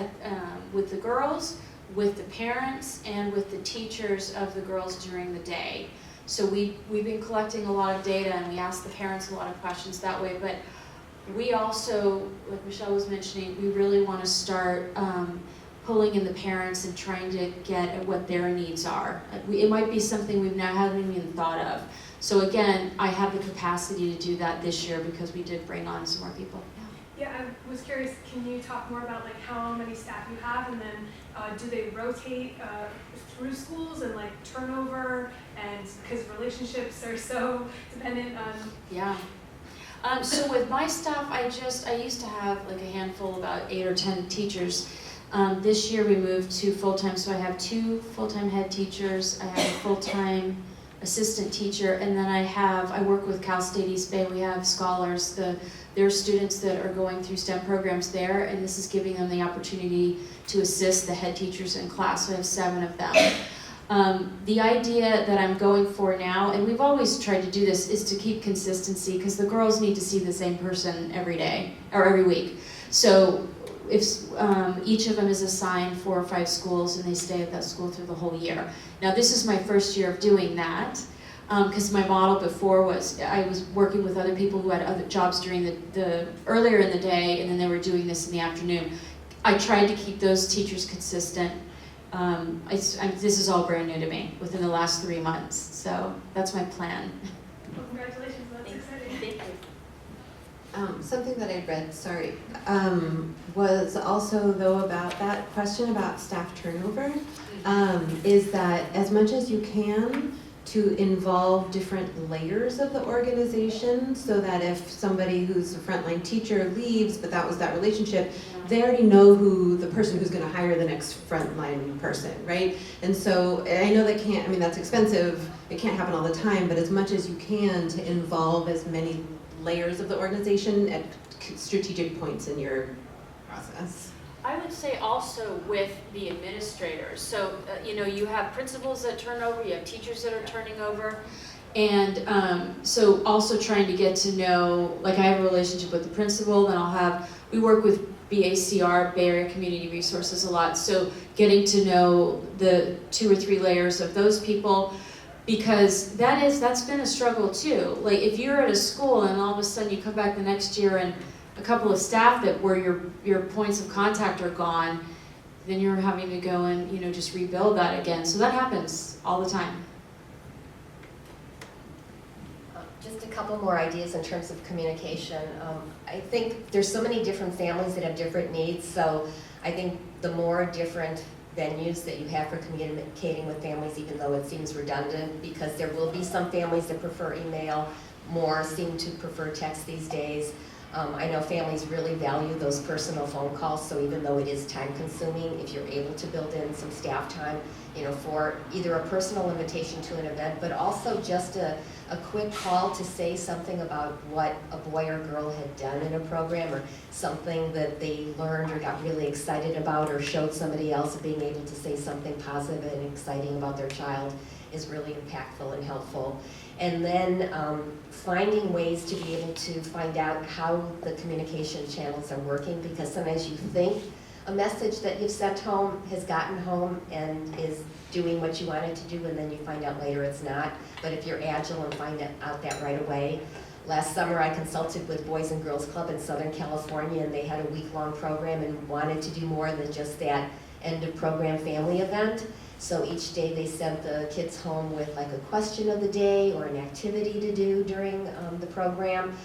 with the girls, with the parents, and with the teachers of the girls during the day. So we've been collecting a lot of data, and we ask the parents a lot of questions that way. But we also, like Michelle was mentioning, we really want to start pulling in the parents and trying to get at what their needs are. It might be something we've now haven't even thought of. So again, I have the capacity to do that this year because we did bring on some more people. Yeah, I was curious, can you talk more about like how many staff you have, and then do they rotate through schools, and like turnover, and because relationships are so dependent on... Yeah. So with my staff, I used to have like a handful, about 8 or 10 teachers. This year we moved to full-time, so I have 2 full-time head teachers, I have a full-time assistant teacher, and then I work with Cal State East Bay. We have scholars, there are students that are going through STEM programs there, and this is giving them the opportunity to assist the head teachers in class. So I have 7 of them. The idea that I'm going for now, and we've always tried to do this, is to keep consistency, because the girls need to see the same person every day, or every week. So if each of them is assigned 4 or 5 schools, and they stay at that school through the whole year. Now this is my first year of doing that, because my model before was, I was working with other people who had other jobs during the earlier in the day, and then they were doing this in the afternoon. I tried to keep those teachers consistent. This is all brand new to me within the last 3 months, so that's my plan. Well, congratulations, that's exciting. Thank you. Something that I read, sorry, was also though about that question about staff turnover, is that as much as you can, to involve different layers of the organization, so that if somebody who's a frontline teacher leaves, but that was that relationship, they already know who the person who's going to hire the next frontline person, right? And so I know that can't, I mean, that's expensive, it can't happen all the time, but as much as you can to involve as many layers of the organization at strategic points in your process. I would say also with the administrators. So, you know, you have principals that turn over, you have teachers that are turning over. And so also trying to get to know, like I have a relationship with the principal, then we work with BACR, Bay Area Community Resources, a lot. So getting to know the 2 or 3 layers of those people, because that's been a struggle too. Like if you're at a school and all of a sudden you come back the next year and a couple of staff that where your points of contact are gone, then you're having to go and, you know, just rebuild that again. So that happens all the time. Just a couple more ideas in terms of communication. I think there's so many different families that have different needs, so I think the more different venues that you have for communicating with families, even though it seems redundant, because there will be some families that prefer email, more seem to prefer text these days. I know families really value those personal phone calls, so even though it is time consuming, if you're able to build in some staff time, you know, for either a personal invitation to an event, but also just a quick call to say something about what a boy or girl had done in a program, or something that they learned or got really excited about, or showed somebody else, being able to say something positive and exciting about their child is really impactful and helpful. And then finding ways to be able to find out how the communication channels are working, because sometimes you think a message that you've sent home has gotten home and is doing what you want it to do, and then you find out later it's not. But if you're agile and find out that right away. Last summer I consulted with Boys and Girls Club in Southern California, and they had a week-long program and wanted to do more than just that end of program family event. So each day they sent the kids home with like a question of the day or an activity to do during the program,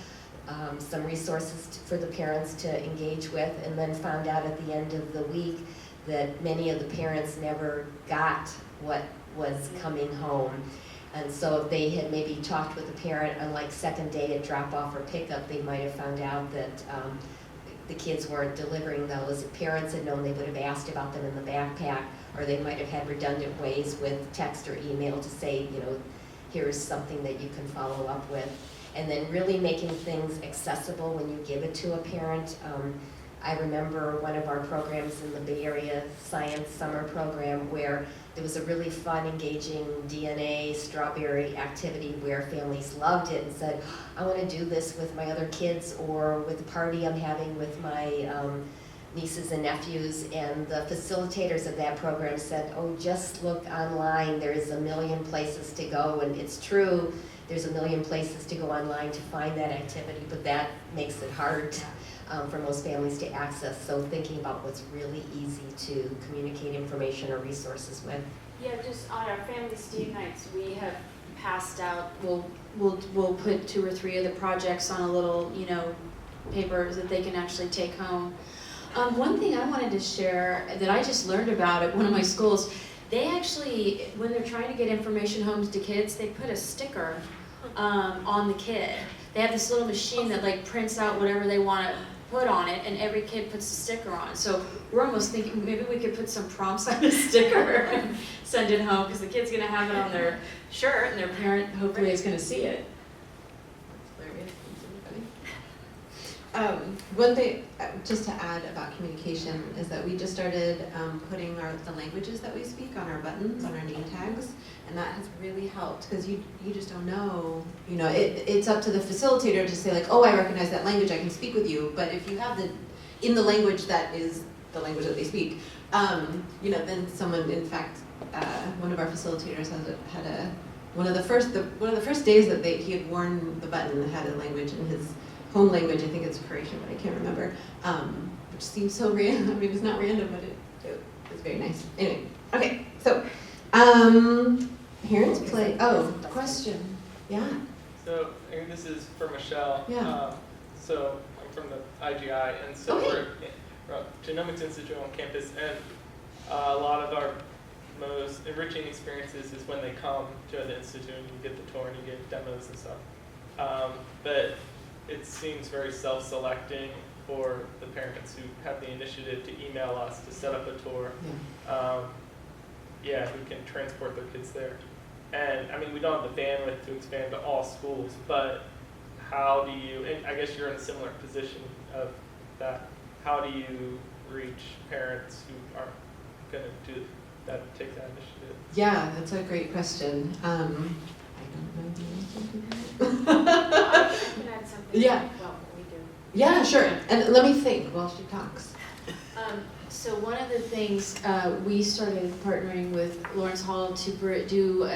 some resources for the parents to engage with, and then found out at the end of the week that many of the parents never got what was coming home. And so if they had maybe talked with the parent on like second day at drop off or pickup, they might have found out that the kids weren't delivering those. If parents had known, they would have asked about them in the backpack, or they might have had redundant ways with text or email to say, you know, here's something that you can follow up with. And then really making things accessible when you give it to a parent. I remember one of our programs in the Bay Area Science Summer Program where there was a really fun, engaging DNA strawberry activity where families loved it and said, I want to do this with my other kids or with the party I'm having with my nieces and nephews. And the facilitators of that program said, oh, just look online. There's a million places to go. And it's true, there's a million places to go online to find that activity, but that makes it hard for most families to access. So thinking about what's really easy to communicate information or resources with. Yeah, just on our family Steve nights, we have passed out, we'll put 2 or 3 of the projects on a little, you know, paper that they can actually take home. One thing I wanted to share that I just learned about at one of my schools, they actually, when they're trying to get information home to kids, they put a sticker on the kid. They have this little machine that like prints out whatever they want to put on it, and every kid puts a sticker on. So we're almost thinking maybe we could put some prompts on the sticker and send it home, because the kid's gonna have it on their shirt and their parent hopefully is gonna see it. One thing, just to add about communication, is that we just started putting the languages that we speak on our buttons, on our name tags, and that has really helped, because you just don't know, you know, it's up to the facilitator to say like, oh, I recognize that language, I can speak with you, but if you have in the language that is the language that they speak, you know, then someone, in fact, one of our facilitators had one of the first days that he had worn the button had a language in his home language. I think it's Croatian, but I can't remember, which seems so random. I mean, it's not random, but it was very nice. Anyway, okay, so parents play, question, yeah. So, I think this is for Michelle. Yeah. So, I'm from the IGI, and so we're at Genomics Institute on campus, and a lot of our most enriching experiences is when they come to the institute and you get the tour and you get demos and stuff. But it seems very self-selecting for the parents who have the initiative to email us to set up a tour. Who can transport their kids there. And I mean, we don't have the bandwidth to expand to all schools, but how do you, and I guess you're in a similar position of that, how do you reach parents who are going to take that initiative? Yeah, that's a great question. I don't know the answer to that. I can add something. Yeah. Well, we do. Yeah, sure. And let me think while she talks. So one of the things, we started partnering with Lawrence Hall to do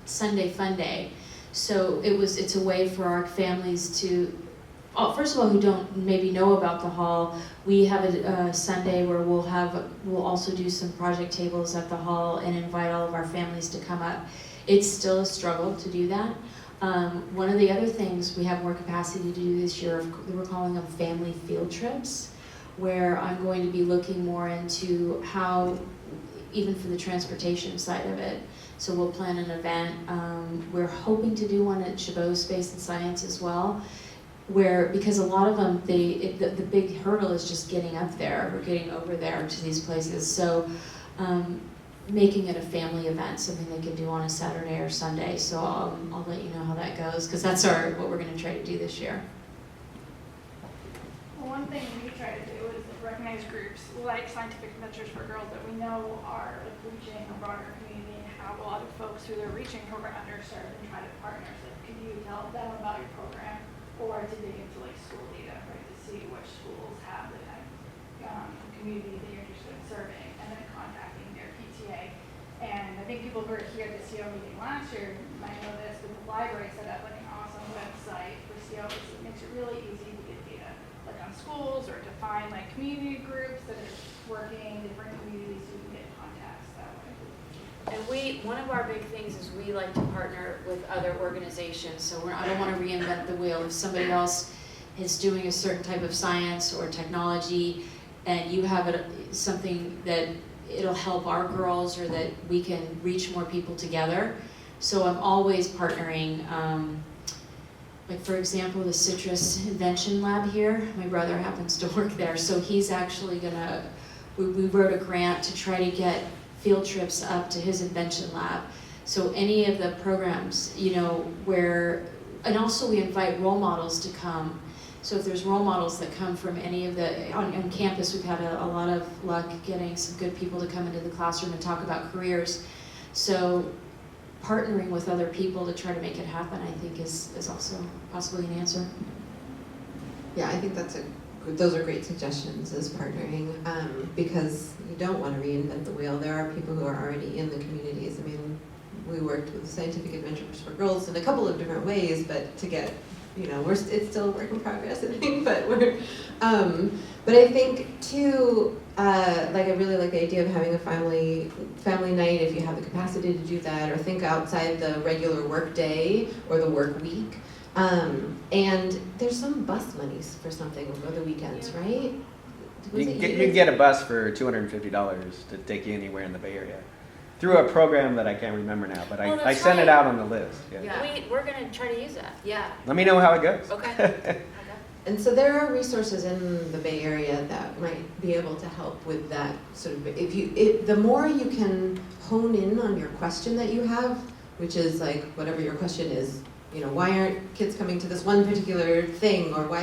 Sunday Funday. So it's a way for our families to, first of all, who don't maybe know about the hall, we have a Sunday where we'll also do some project tables at the hall and invite all of our families to come up. It's still a struggle to do that. One of the other things we have more capacity to do this year, we're calling them family field trips, where I'm going to be looking more into how even for the transportation side of it. So we'll plan an event. We're hoping to do one at Chabot Space and Science as well, where, because a lot of them, the big hurdle is just getting up there or getting over there to these places. So making it a family event, something they can do on a Saturday or Sunday. So I'll let you know how that goes, because that's what we're going to try to do this year. Well, one thing we try to do is recognize groups like Scientific Adventures for Girls that we know are like reaching a broader community and have a lot of folks who they're reaching who are underserved and try to partner. So can you tell them about your program, or to dig into like school data, right, to see which schools have the kind of community that you're interested in serving, and then contacting their PTA. And I think people who were here at the CO meeting last year might know this, but the library set up like an awesome website for CO. It makes it really easy to get data, like on schools, or to find like community groups that are working, different communities, so you can get contacts that way. And one of our big things is we like to partner with other organizations. So I don't want to reinvent the wheel. If somebody else is doing a certain type of science or technology, and you have something that it'll help our girls, or that we can reach more people together. So I'm always partnering. Like for example, the Citrus Invention Lab here, my brother happens to work there, so he's actually we wrote a grant to try to get field trips up to his invention lab. So any of the programs, and also we invite role models to come. So if there's role models that come from any of on campus, we've had a lot of luck getting some good people to come into the classroom and talk about careers. So partnering with other people to try to make it happen, I think is also possibly an answer. Yeah, I think those are great suggestions, is partnering, because you don't want to reinvent the wheel. There are people who are already in the communities. I mean, we worked with Scientific Adventures for Girls in a couple of different ways, but to get, it's still a work in progress, I think, but but I think too, I really like the idea of having a family night if you have the capacity to do that, or think outside the regular work day or the work week. And there's some bus monies for something over the weekends, right? You can get a bus for $250 to take you anywhere in the Bay Area, through a program that I can't remember now, but I sent it out on the list. Yeah. We're going to try to use that. Yeah. Let me know how it goes. Okay. And so there are resources in the Bay Area that might be able to help with that sort of, the more you can hone in on your question that you have, which is like whatever your question is, why aren't kids coming to this one particular thing, or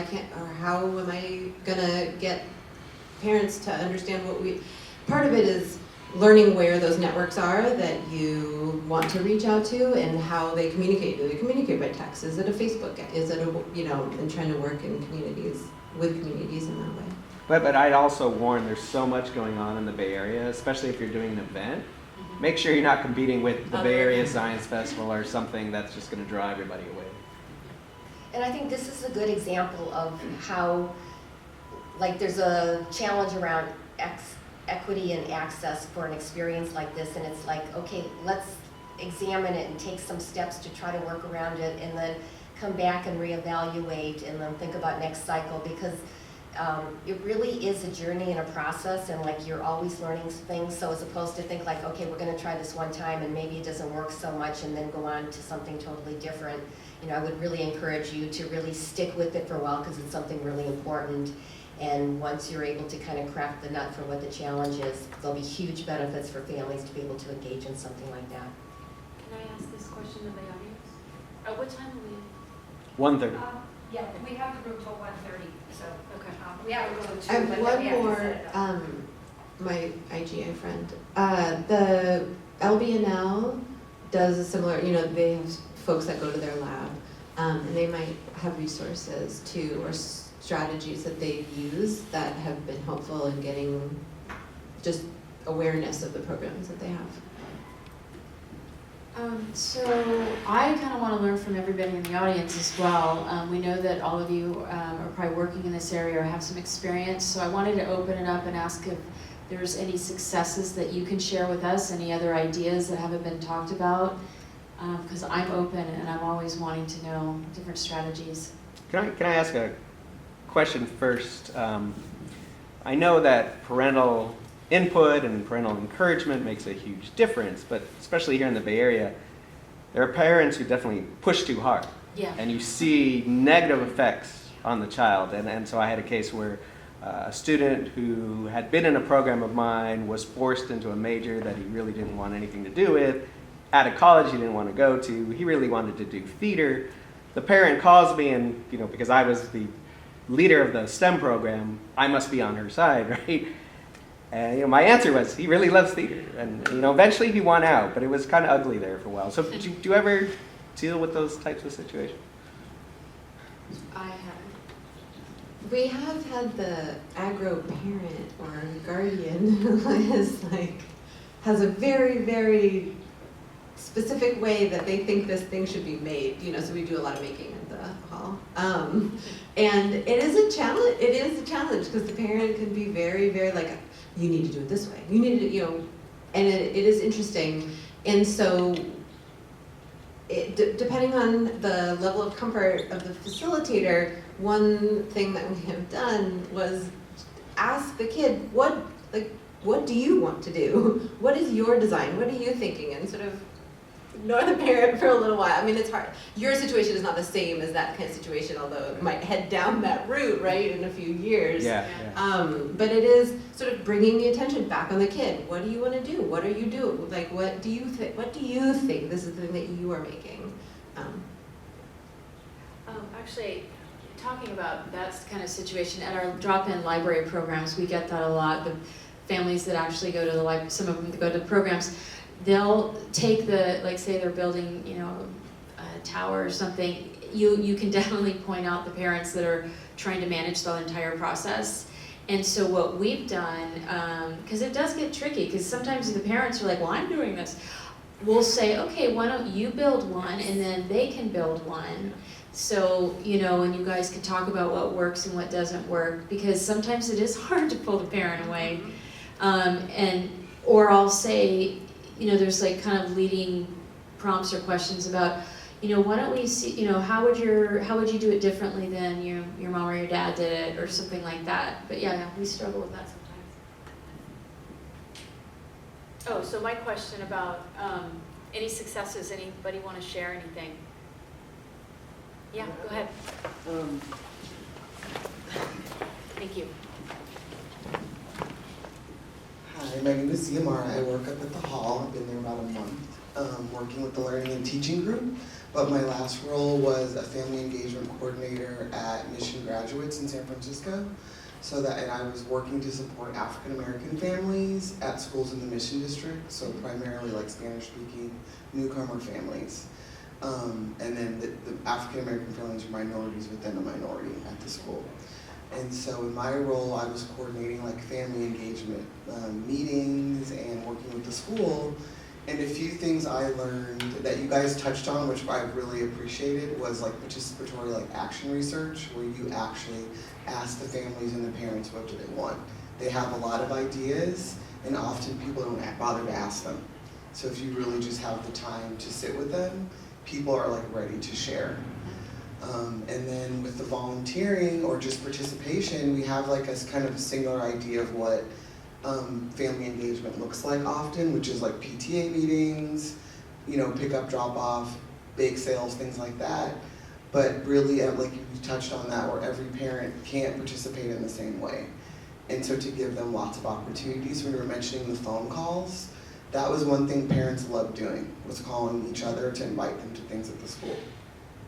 how am I gonna get parents to understand part of it is learning where those networks are that you want to reach out to and how they communicate. Do they communicate by text? Is it a Facebook? Is it and trying to work in with communities in that way. But I'd also warn, there's so much going on in the Bay Area, especially if you're doing an event. Make sure you're not competing with the Bay Area Science Festival or something that's just going to draw everybody away. And I think this is a good example of how, there's a challenge around equity and access for an experience like this, and it's like, okay, let's examine it and take some steps to try to work around it, and then come back and reevaluate, and then think about next cycle, because it really is a journey and a process, and you're always learning things. So as opposed to think okay, we're going to try this one time and maybe it doesn't work so much and then go on to something totally different, I would really encourage you to really stick with it for a while, because it's something really important. And once you're able to kind of crack the nut for what the challenge is, there'll be huge benefits for families to be able to engage in something like that. Can I ask this question to the audience? What time are we? 1:30. Yeah, we have the room till 1:30, so, Okay. we have a room I too, have but then one we have to more, set it up. my IGA friend. The LBNL does a similar, they have folks that go to their lab, and they might have resources too, or strategies that they've used that have been helpful in getting just awareness of the programs that they have. So I kind of want to learn from everybody in the audience as well. We know that all of you are probably working in this area or have some experience, so I wanted to open it up and ask if there's any successes that you can share with us, any other ideas that haven't been talked about, because I'm open and I'm always wanting to know different strategies. Can I ask a question first? I know that parental input and parental encouragement makes a huge difference, but especially here in the Bay Area, there are parents who definitely push too hard. Yeah. And you see negative effects on the child. And so I had a case where a student who had been in a program of mine was forced into a major that he really didn't want anything to do with. At a college he didn't want to go to. He really wanted to do theater. The parent calls me and, because I was the leader of the STEM program, I must be on her side, right? And my answer was, he really loves theater. And eventually he won out, but it was kind of ugly there for a while. So do you ever deal with those types of situations? I haven't. We have had the aggro parent or guardian who has a very, very specific way that they think this thing should be made. So we do a lot of making at the hall. And it is a challenge. It is a challenge because the parent can be very, very you need to do it this way. You need to, and it is interesting. And so depending on the level of comfort of the facilitator, one thing that we have done was ask the kid, what do you want to do? What is your design? What are you thinking? And sort of ignore the parent for a little while. I mean, it's hard. Your situation is not the same as that kind of situation, although it might head down that route, right, in a few years. Yeah. But it is sort of bringing the attention back on the kid. What do you want to do? What are you doing? What do you think? What do you think? This is the thing that you are making. Actually, talking about that kind of situation, at our drop-in library programs, we get that a lot. The families that actually go to the library, some of them that go to the programs, they'll take say they're building, a tower or something. You can definitely point out the parents that are trying to manage the entire process. And so what we've done, because it does get tricky, because sometimes the parents are like, well, I'm doing this. We'll say, okay, why don't you build one, and then they can build one. So, and you guys can talk about what works and what doesn't work, because sometimes it is hard to pull the parent away. Or I'll say, there's kind of leading prompts or questions about, why don't we see, how would you do it differently than your mom or your dad did it, or something like that. But yeah, we struggle with that sometimes. Oh, so my question about any successes, anybody want to share anything? Yeah, go ahead. Thank you. Hi, my name is Ziamara. I work up at the hall. I've been there about a month, working with the learning and teaching group. But my last role was a family engagement coordinator at Mission Graduates in San Francisco. And I was working to support African American families at schools in the Mission District, so primarily Spanish-speaking newcomer families. And then the African American families are minorities within a minority at the school. And so in my role, I was coordinating family engagement meetings and working with the school. And a few things I learned that you guys touched on, which I really appreciated, was participatory action research, where you actually ask the families and the parents what do they want. They have a lot of ideas, and often people don't bother to ask them. So if you really just have the time to sit with them, people are ready to share. And then with the volunteering or just participation, we have a kind of a singular idea of what family engagement looks like often, which is PTA meetings, pick up, drop off, bake sales, things like that. But really, you touched on that, where every parent can't participate in the same way. And so to give them lots of opportunities, when we were mentioning the phone calls, that was one thing parents loved doing, was calling each other to invite them to things at the school.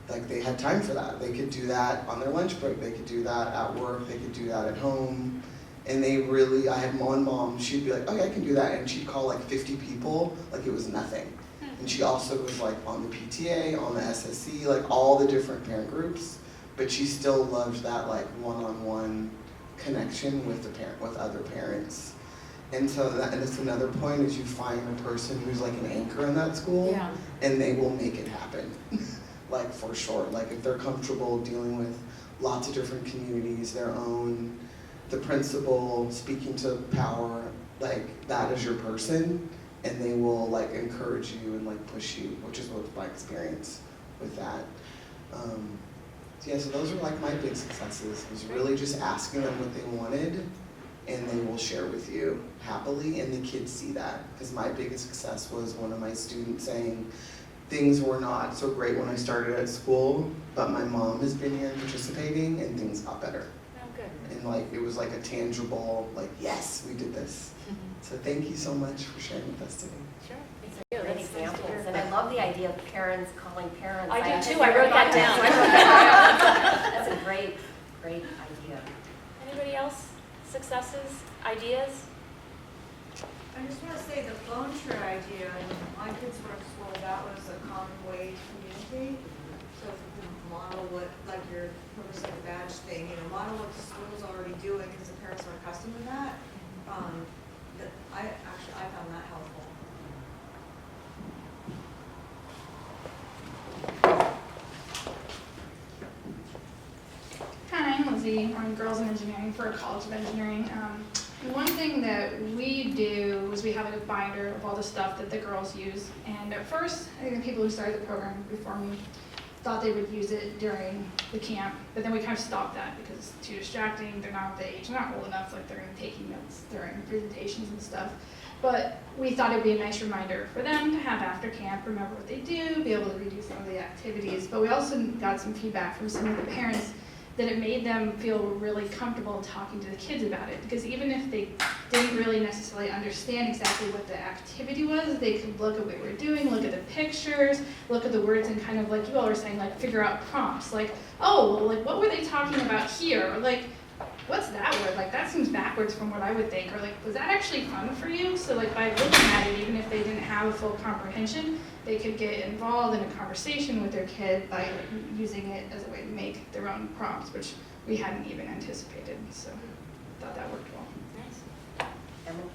They had time for that. They could do that on their lunch break. They could do that at work. They could do that at home. And I had one mom, she'd be like, okay, I can do that. And she'd call 50 people like it was nothing. And she also was on the PTA, on the SSC, all the different parent groups. But she still loved that one-on-one connection with with other parents. And so that's another point, is you find a person who's an anchor in that school, Yeah. and they will make it happen. For sure. If they're comfortable dealing with lots of different communities, their own, the principal, speaking to power, that is your person, and they will encourage you and push you, which is what my experience with that. So those are my big successes, was really just asking them what they wanted and they will share with you happily, and the kids see that. Because my biggest success was one of my students saying, things were not so great when I started at school, but my mom has been here participating and things got better. Oh, good. And like, it was like a tangible, like, yes, we did this. So thank you so much for sharing with us today. Sure. These are great examples, and I love the idea of parents calling parents. I do had too. never I wrote that thought of down. That's a great idea. Anybody else? Successes? Ideas? I just want to say the phone tree idea, when my kids were in school, that was a common way to communicate. So if you model what, like your like a badge thing, model what the school's already doing because the parents are accustomed to that. I found that helpful. Hi, I'm Lizzie. I'm Girls in Engineering for College of Engineering. One thing that we do is we have a binder of all the stuff that the girls use. And at first, I think the people who started the program before me thought they would use it during the camp, but then we kind of stopped that because it's too distracting. They're not the age, they're not old enough, like they're going to be taking notes during presentations and stuff. But we thought it'd be a nice reminder for them to have after camp, remember what they do, be able to redo some of the activities. But we also got some feedback from some of the parents that it made them feel really comfortable talking to the kids about it. Because even if they didn't really necessarily understand exactly what the activity was, they could look at what we were doing, look at the pictures, look at the words, and kind of, like you all were saying, like figure out prompts. Like, oh, well, like what were they talking about here? Or like, what's that word? Like that seems backwards from what I would think. Or like, was that actually fun for you? So like by looking at it, even if they didn't have a full comprehension, they could get involved in a conversation with their kid by using it as a way to make their own prompts, which we hadn't even anticipated. So I thought that worked well. Emily?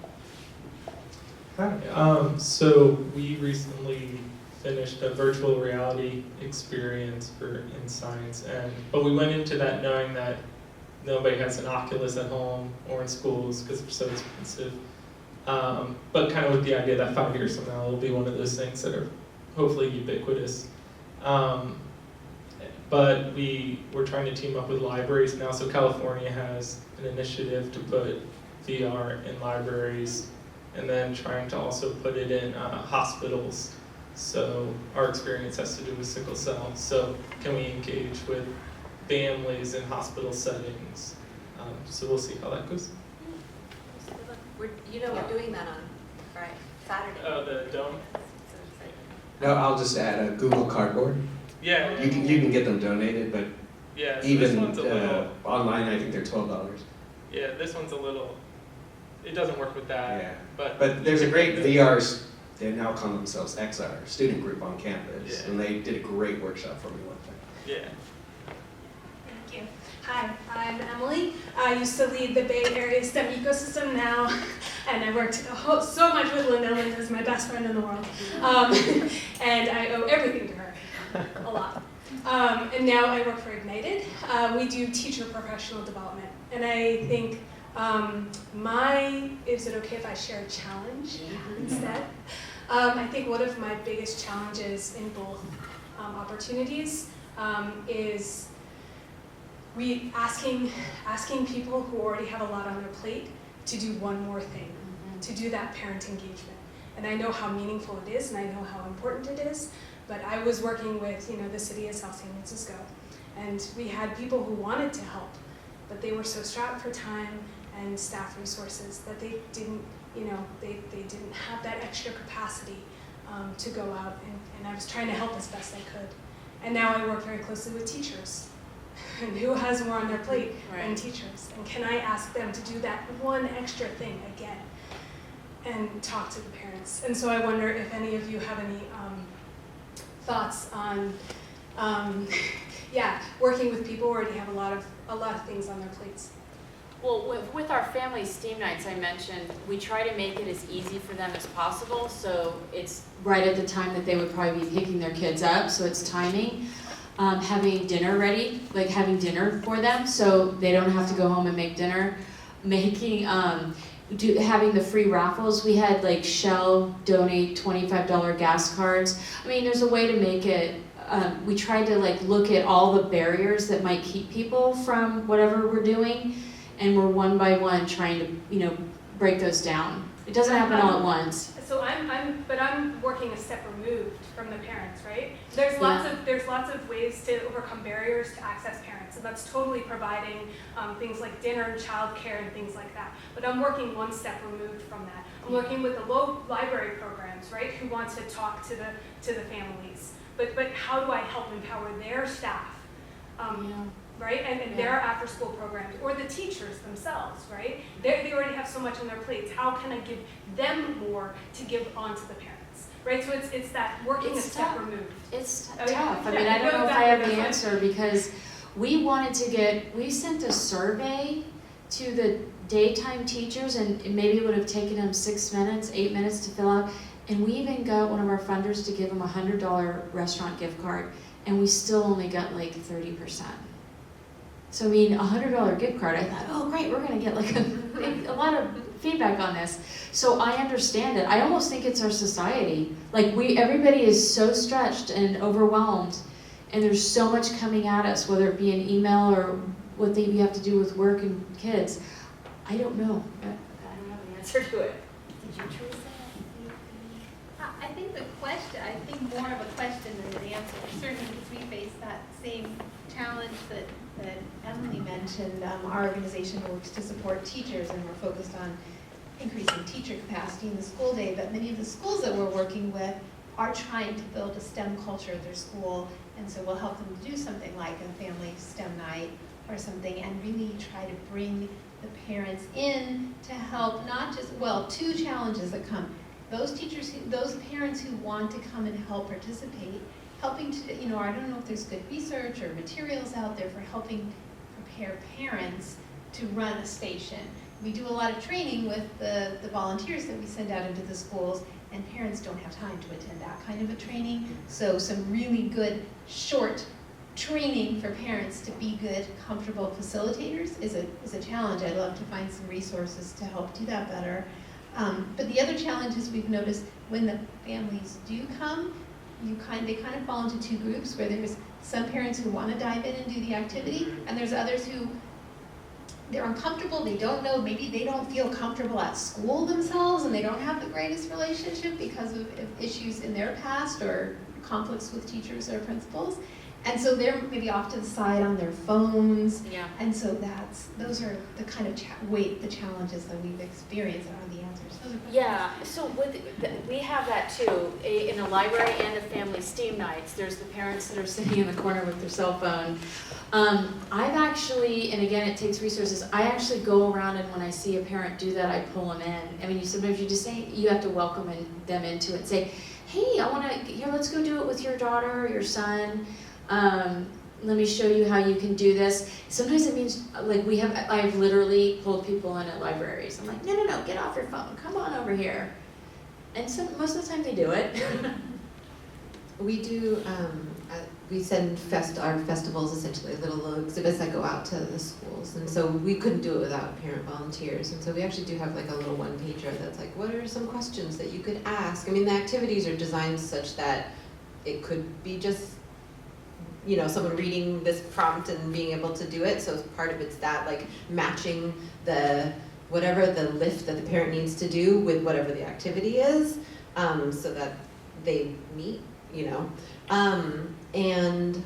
Hi. So we recently finished a virtual reality experience in science, but we went into that knowing that nobody has an Oculus at home or in schools because they're so expensive. But kind of with the idea that 5 years from now it'll be one of those things that are hopefully ubiquitous. But we're trying to team up with libraries now. So California has an initiative to put VR in libraries, and then trying to also put it in hospitals. So our experience has to do with sickle cell. So can we engage with families in hospital settings? So we'll see how that goes. We're doing that on Friday, Saturday. Oh, the dome? No, I'll just add a Google Cardboard. Yeah. You can get them donated, but Yeah, so this even one's a little, online, I think they're $12. yeah, this one's a little, it doesn't work with that, Yeah. but. There's a you great can make VR, they now call themselves XR, student group on campus, Yeah. and they did a great workshop for me one time. Yeah. Thank you. Hi, I'm Emily. I used to lead the Bay Area STEM ecosystem now, and I worked so much with Linda. Linda's my best friend in the world. And I owe everything to her, a lot. And now I work for Ignited. We do teacher professional development. And I think is it okay if I share a challenge instead? I think one of my biggest challenges in both opportunities is asking people who already have a lot on their plate to do one more thing, to do that parent engagement. And I know how meaningful it is, and I know how important it is, but I was working with the city of South San Francisco, and we had people who wanted to help, but they were so strapped for time and staff resources that they didn't, they didn't have that extra capacity to go out, and I was trying to help as best I could. And now I work very closely with teachers. And who has more on their plate than teachers? And can I ask them to do that one extra thing again and talk to the parents? And so I wonder if any of you have any thoughts on, working with people who already have a lot of things on their plates. Well, with our family STEAM nights I mentioned, we try to make it as easy for them as possible. So it's right at the time that they would probably be picking their kids up, so it's timing. Having dinner ready, like having dinner for them so they don't have to go home and make dinner. Having the free raffles. We had like Shell donate $25 gas cards. I mean, there's a way to make it, we tried to like look at all the barriers that might keep people from whatever we're doing and we're one by one trying to, break those down. It doesn't happen all at once. So I'm working a step removed from the parents, right? There's lots of ways to overcome barriers to access parents, and that's totally providing things like dinner and childcare and things like that. But I'm working one step removed from that. I'm working with the low library programs, right, who want to talk to the families. But how do I help empower their staff? Right, and their after-school programs, or the teachers themselves, right? They already have so much on their plates. How can I give them more to give on to the parents, right? So it's that working a step removed. It's Oh, tough. yeah. I mean, I don't know if I have the answer, because we sent a survey to the daytime teachers, and maybe it would have taken them 6 minutes, 8 minutes to fill out. And we even got one of our funders to give them a $100 restaurant gift card, and we still only got like 30%. So I mean, a $100 gift card, I thought, oh great, we're gonna get like a lot of feedback on this. So I understand it. I almost think it's our society. Like everybody is so stretched and overwhelmed, and there's so much coming at us, whether it be an email or what we have to do with work and kids. I don't know. I don't have an answer to it. Did you, Teresa? I think more of a question than an answer, certainly because we face that same challenge that Emily mentioned. Our organization works to support teachers, and we're focused on increasing teacher capacity in the school day, but many of the schools that we're working with are trying to build a STEM culture at their school, and so we'll help them do something like a family STEM night or something, and really try to bring the parents in to help, not just, two challenges that come. Those parents who want to come and help participate, helping to, I don't know if there's good research or materials out there for helping prepare parents to run a station. We do a lot of training with the volunteers that we send out into the schools, and parents don't have time to attend that kind of a training. So some really good short training for parents to be good, comfortable facilitators is a challenge. I'd love to find some resources to help do that better. But the other challenge is we've noticed when the families do come, they kind of fall into two groups, where there's some parents who want to dive in and do the activity, and there's others who they're uncomfortable, they don't know, maybe they don't feel comfortable at school themselves, and they don't have the greatest relationship because of issues in their past or conflicts with teachers or principals. And so they're maybe off to the side on their phones. Yeah. And so those are the kind of the challenges that we've experienced. I don't know the answers. Yeah, so we have that too, in a library and a family STEAM nights. There's the parents that are sitting in the corner with their cell phone. I've actually, and again, it takes resources, I actually go around, and when I see a parent do that, I pull them in. I mean, sometimes you just say, you have to welcome them into it and say, hey, let's go do it with your daughter or your son. Let me show you how you can do this. Sometimes it means, like, I've literally pulled people in at libraries. I'm like, no, get off your phone. Come on over here. And most of the time they do it. We do, we send our festivals, essentially little exhibits that go out to the schools. And so we couldn't do it without parent volunteers. And so we actually do have like a little one-pager that's like, what are some questions that you could ask? I mean, the activities are designed such that it could be just someone reading this prompt and being able to do it. So part of it's that, like, matching whatever the lift that the parent needs to do with whatever the activity is, so that they meet, and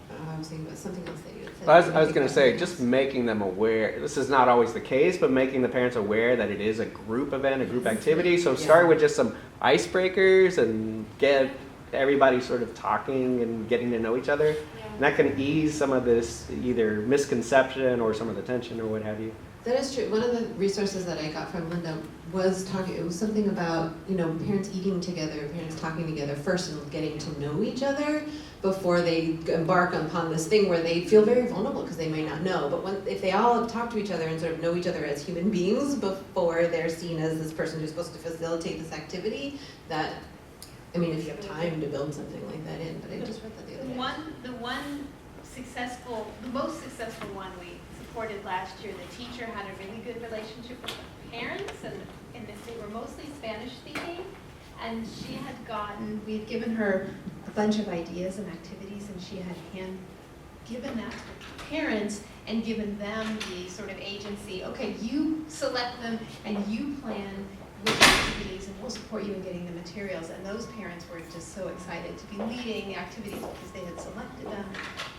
I was thinking about something else that you had said. I was going to say, just making them aware. This is not always the case, but making the parents aware that it is a group event, a group activity. So start with just some icebreakers and get everybody sort of talking and getting to know each other. Yeah. And that can ease some of this either misconception or some of the tension or what have you. That is true. One of the resources that I got from Linda was something about, parents eating together, parents talking together first and getting to know each other before they embark upon this thing where they feel very vulnerable because they may not know. But if they all talk to each other and sort of know each other as human beings before they're seen as this person who's supposed to facilitate this activity, if you have time to build something like that in, but I just read that the other day. The most successful one we supported last year, the teacher had a really good relationship with the parents, and they were mostly Spanish speaking, and we had given her a bunch of ideas and activities, and she had given that to parents and given them the sort of agency, okay, you select them and you plan which activities, and we'll support you in getting the materials. And those parents were just so excited to be leading activities because they had selected them,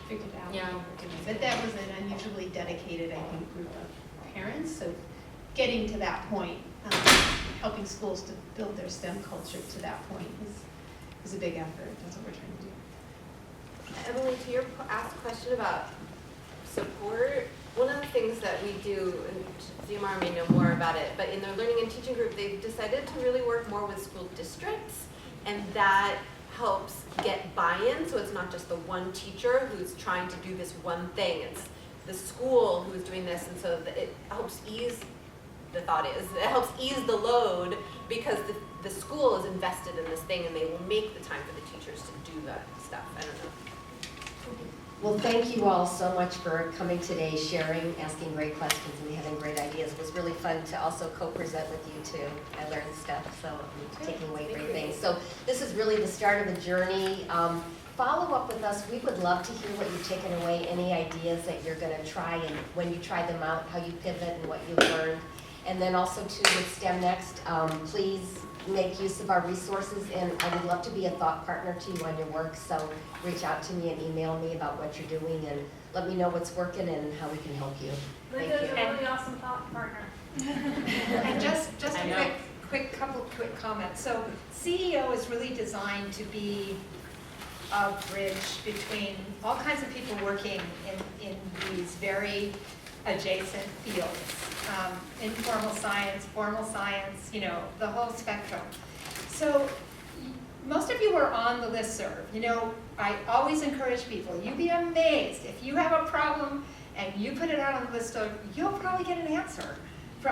figured out what they were doing. But that was an unusually dedicated, I think, group of parents. So getting to that point, helping schools to build their STEM culture to that point is a big effort. That's what we're trying to do. Emily, to your asked question about support, one of the things that we do, and CMR may know more about it, but in their learning and teaching group, they've decided to really work more with school districts, and that helps get buy-in, so it's not just the one teacher who's trying to do this one thing, it's the school who's doing this, and so it helps ease, the thought is, it helps ease the load because the school is invested in this thing and they will make the time for the teachers to do that stuff. I don't know. Well, thank you all so much for coming today, sharing, asking great questions, and having great ideas. It was really fun to also co-present with you too. I learned stuff, so I'm taking away great things. So this is really the start of a journey. Follow up with us. We would love to hear what you've taken away, any ideas that you're going to try, and when you try them out, how you pivot and what you've learned. And then also too with STEM Next, please make use of our resources, and I would love to be a thought partner to you on your work, so reach out to me and email me about what you're doing and let me know what's working and how we can help you. Linda's a really awesome thought partner. And just a quick comments. So CEO is really designed to be a bridge between all kinds of people working in these very adjacent fields. Informal science, formal science, you know, the whole spectrum. So most of you are on the listserv. You know, I always encourage people, you'd be amazed if you have a problem and you put it out on the listserv, you'll probably get an answer,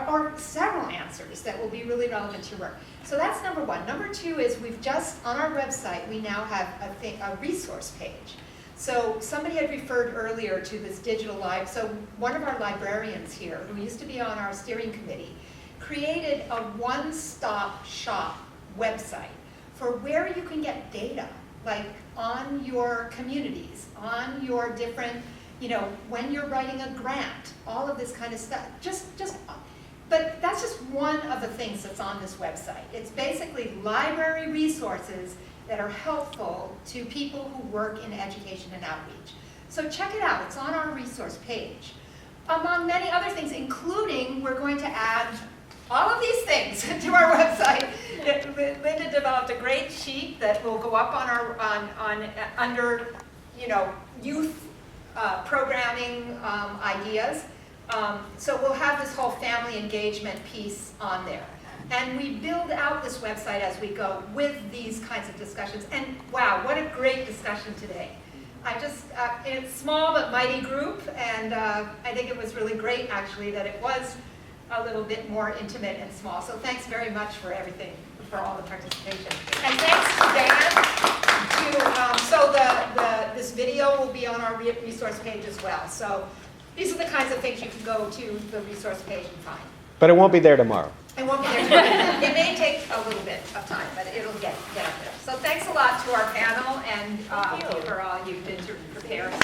or several answers that will be really relevant to your work. So that's number one. Number two is we've just, on our website, we now have a resource page. So somebody had referred earlier to this digital live. So one of our librarians here, who used to be on our steering committee, created a one-stop shop website for where you can get data, like on your communities, on your different, you know, when you're writing a grant, all of this kind of stuff. But that's just one of the things that's on this website. It's basically library resources that are helpful to people who work in education and outreach. So check it out, it's on our resource page. Among many other things, including we're going to add all of these things to our website. Linda developed a great sheet that will go up on our under, you know, youth programming ideas. So we'll have this whole family engagement piece on there. And we build out this website as we go with these kinds of discussions. And wow, what a great discussion today. It's small but mighty group, and I think it was really great actually that it was a little bit more intimate and small. So thanks very much for everything, for all the participation. And thanks to Dan. So this video will be on our resource page as well. So these are the kinds of things you can go to the resource page and find. But it won't be there tomorrow. It won't be there tomorrow. It may take a little bit of time, but it'll get up there. So thanks a lot to our panel and for all you did to prepare us.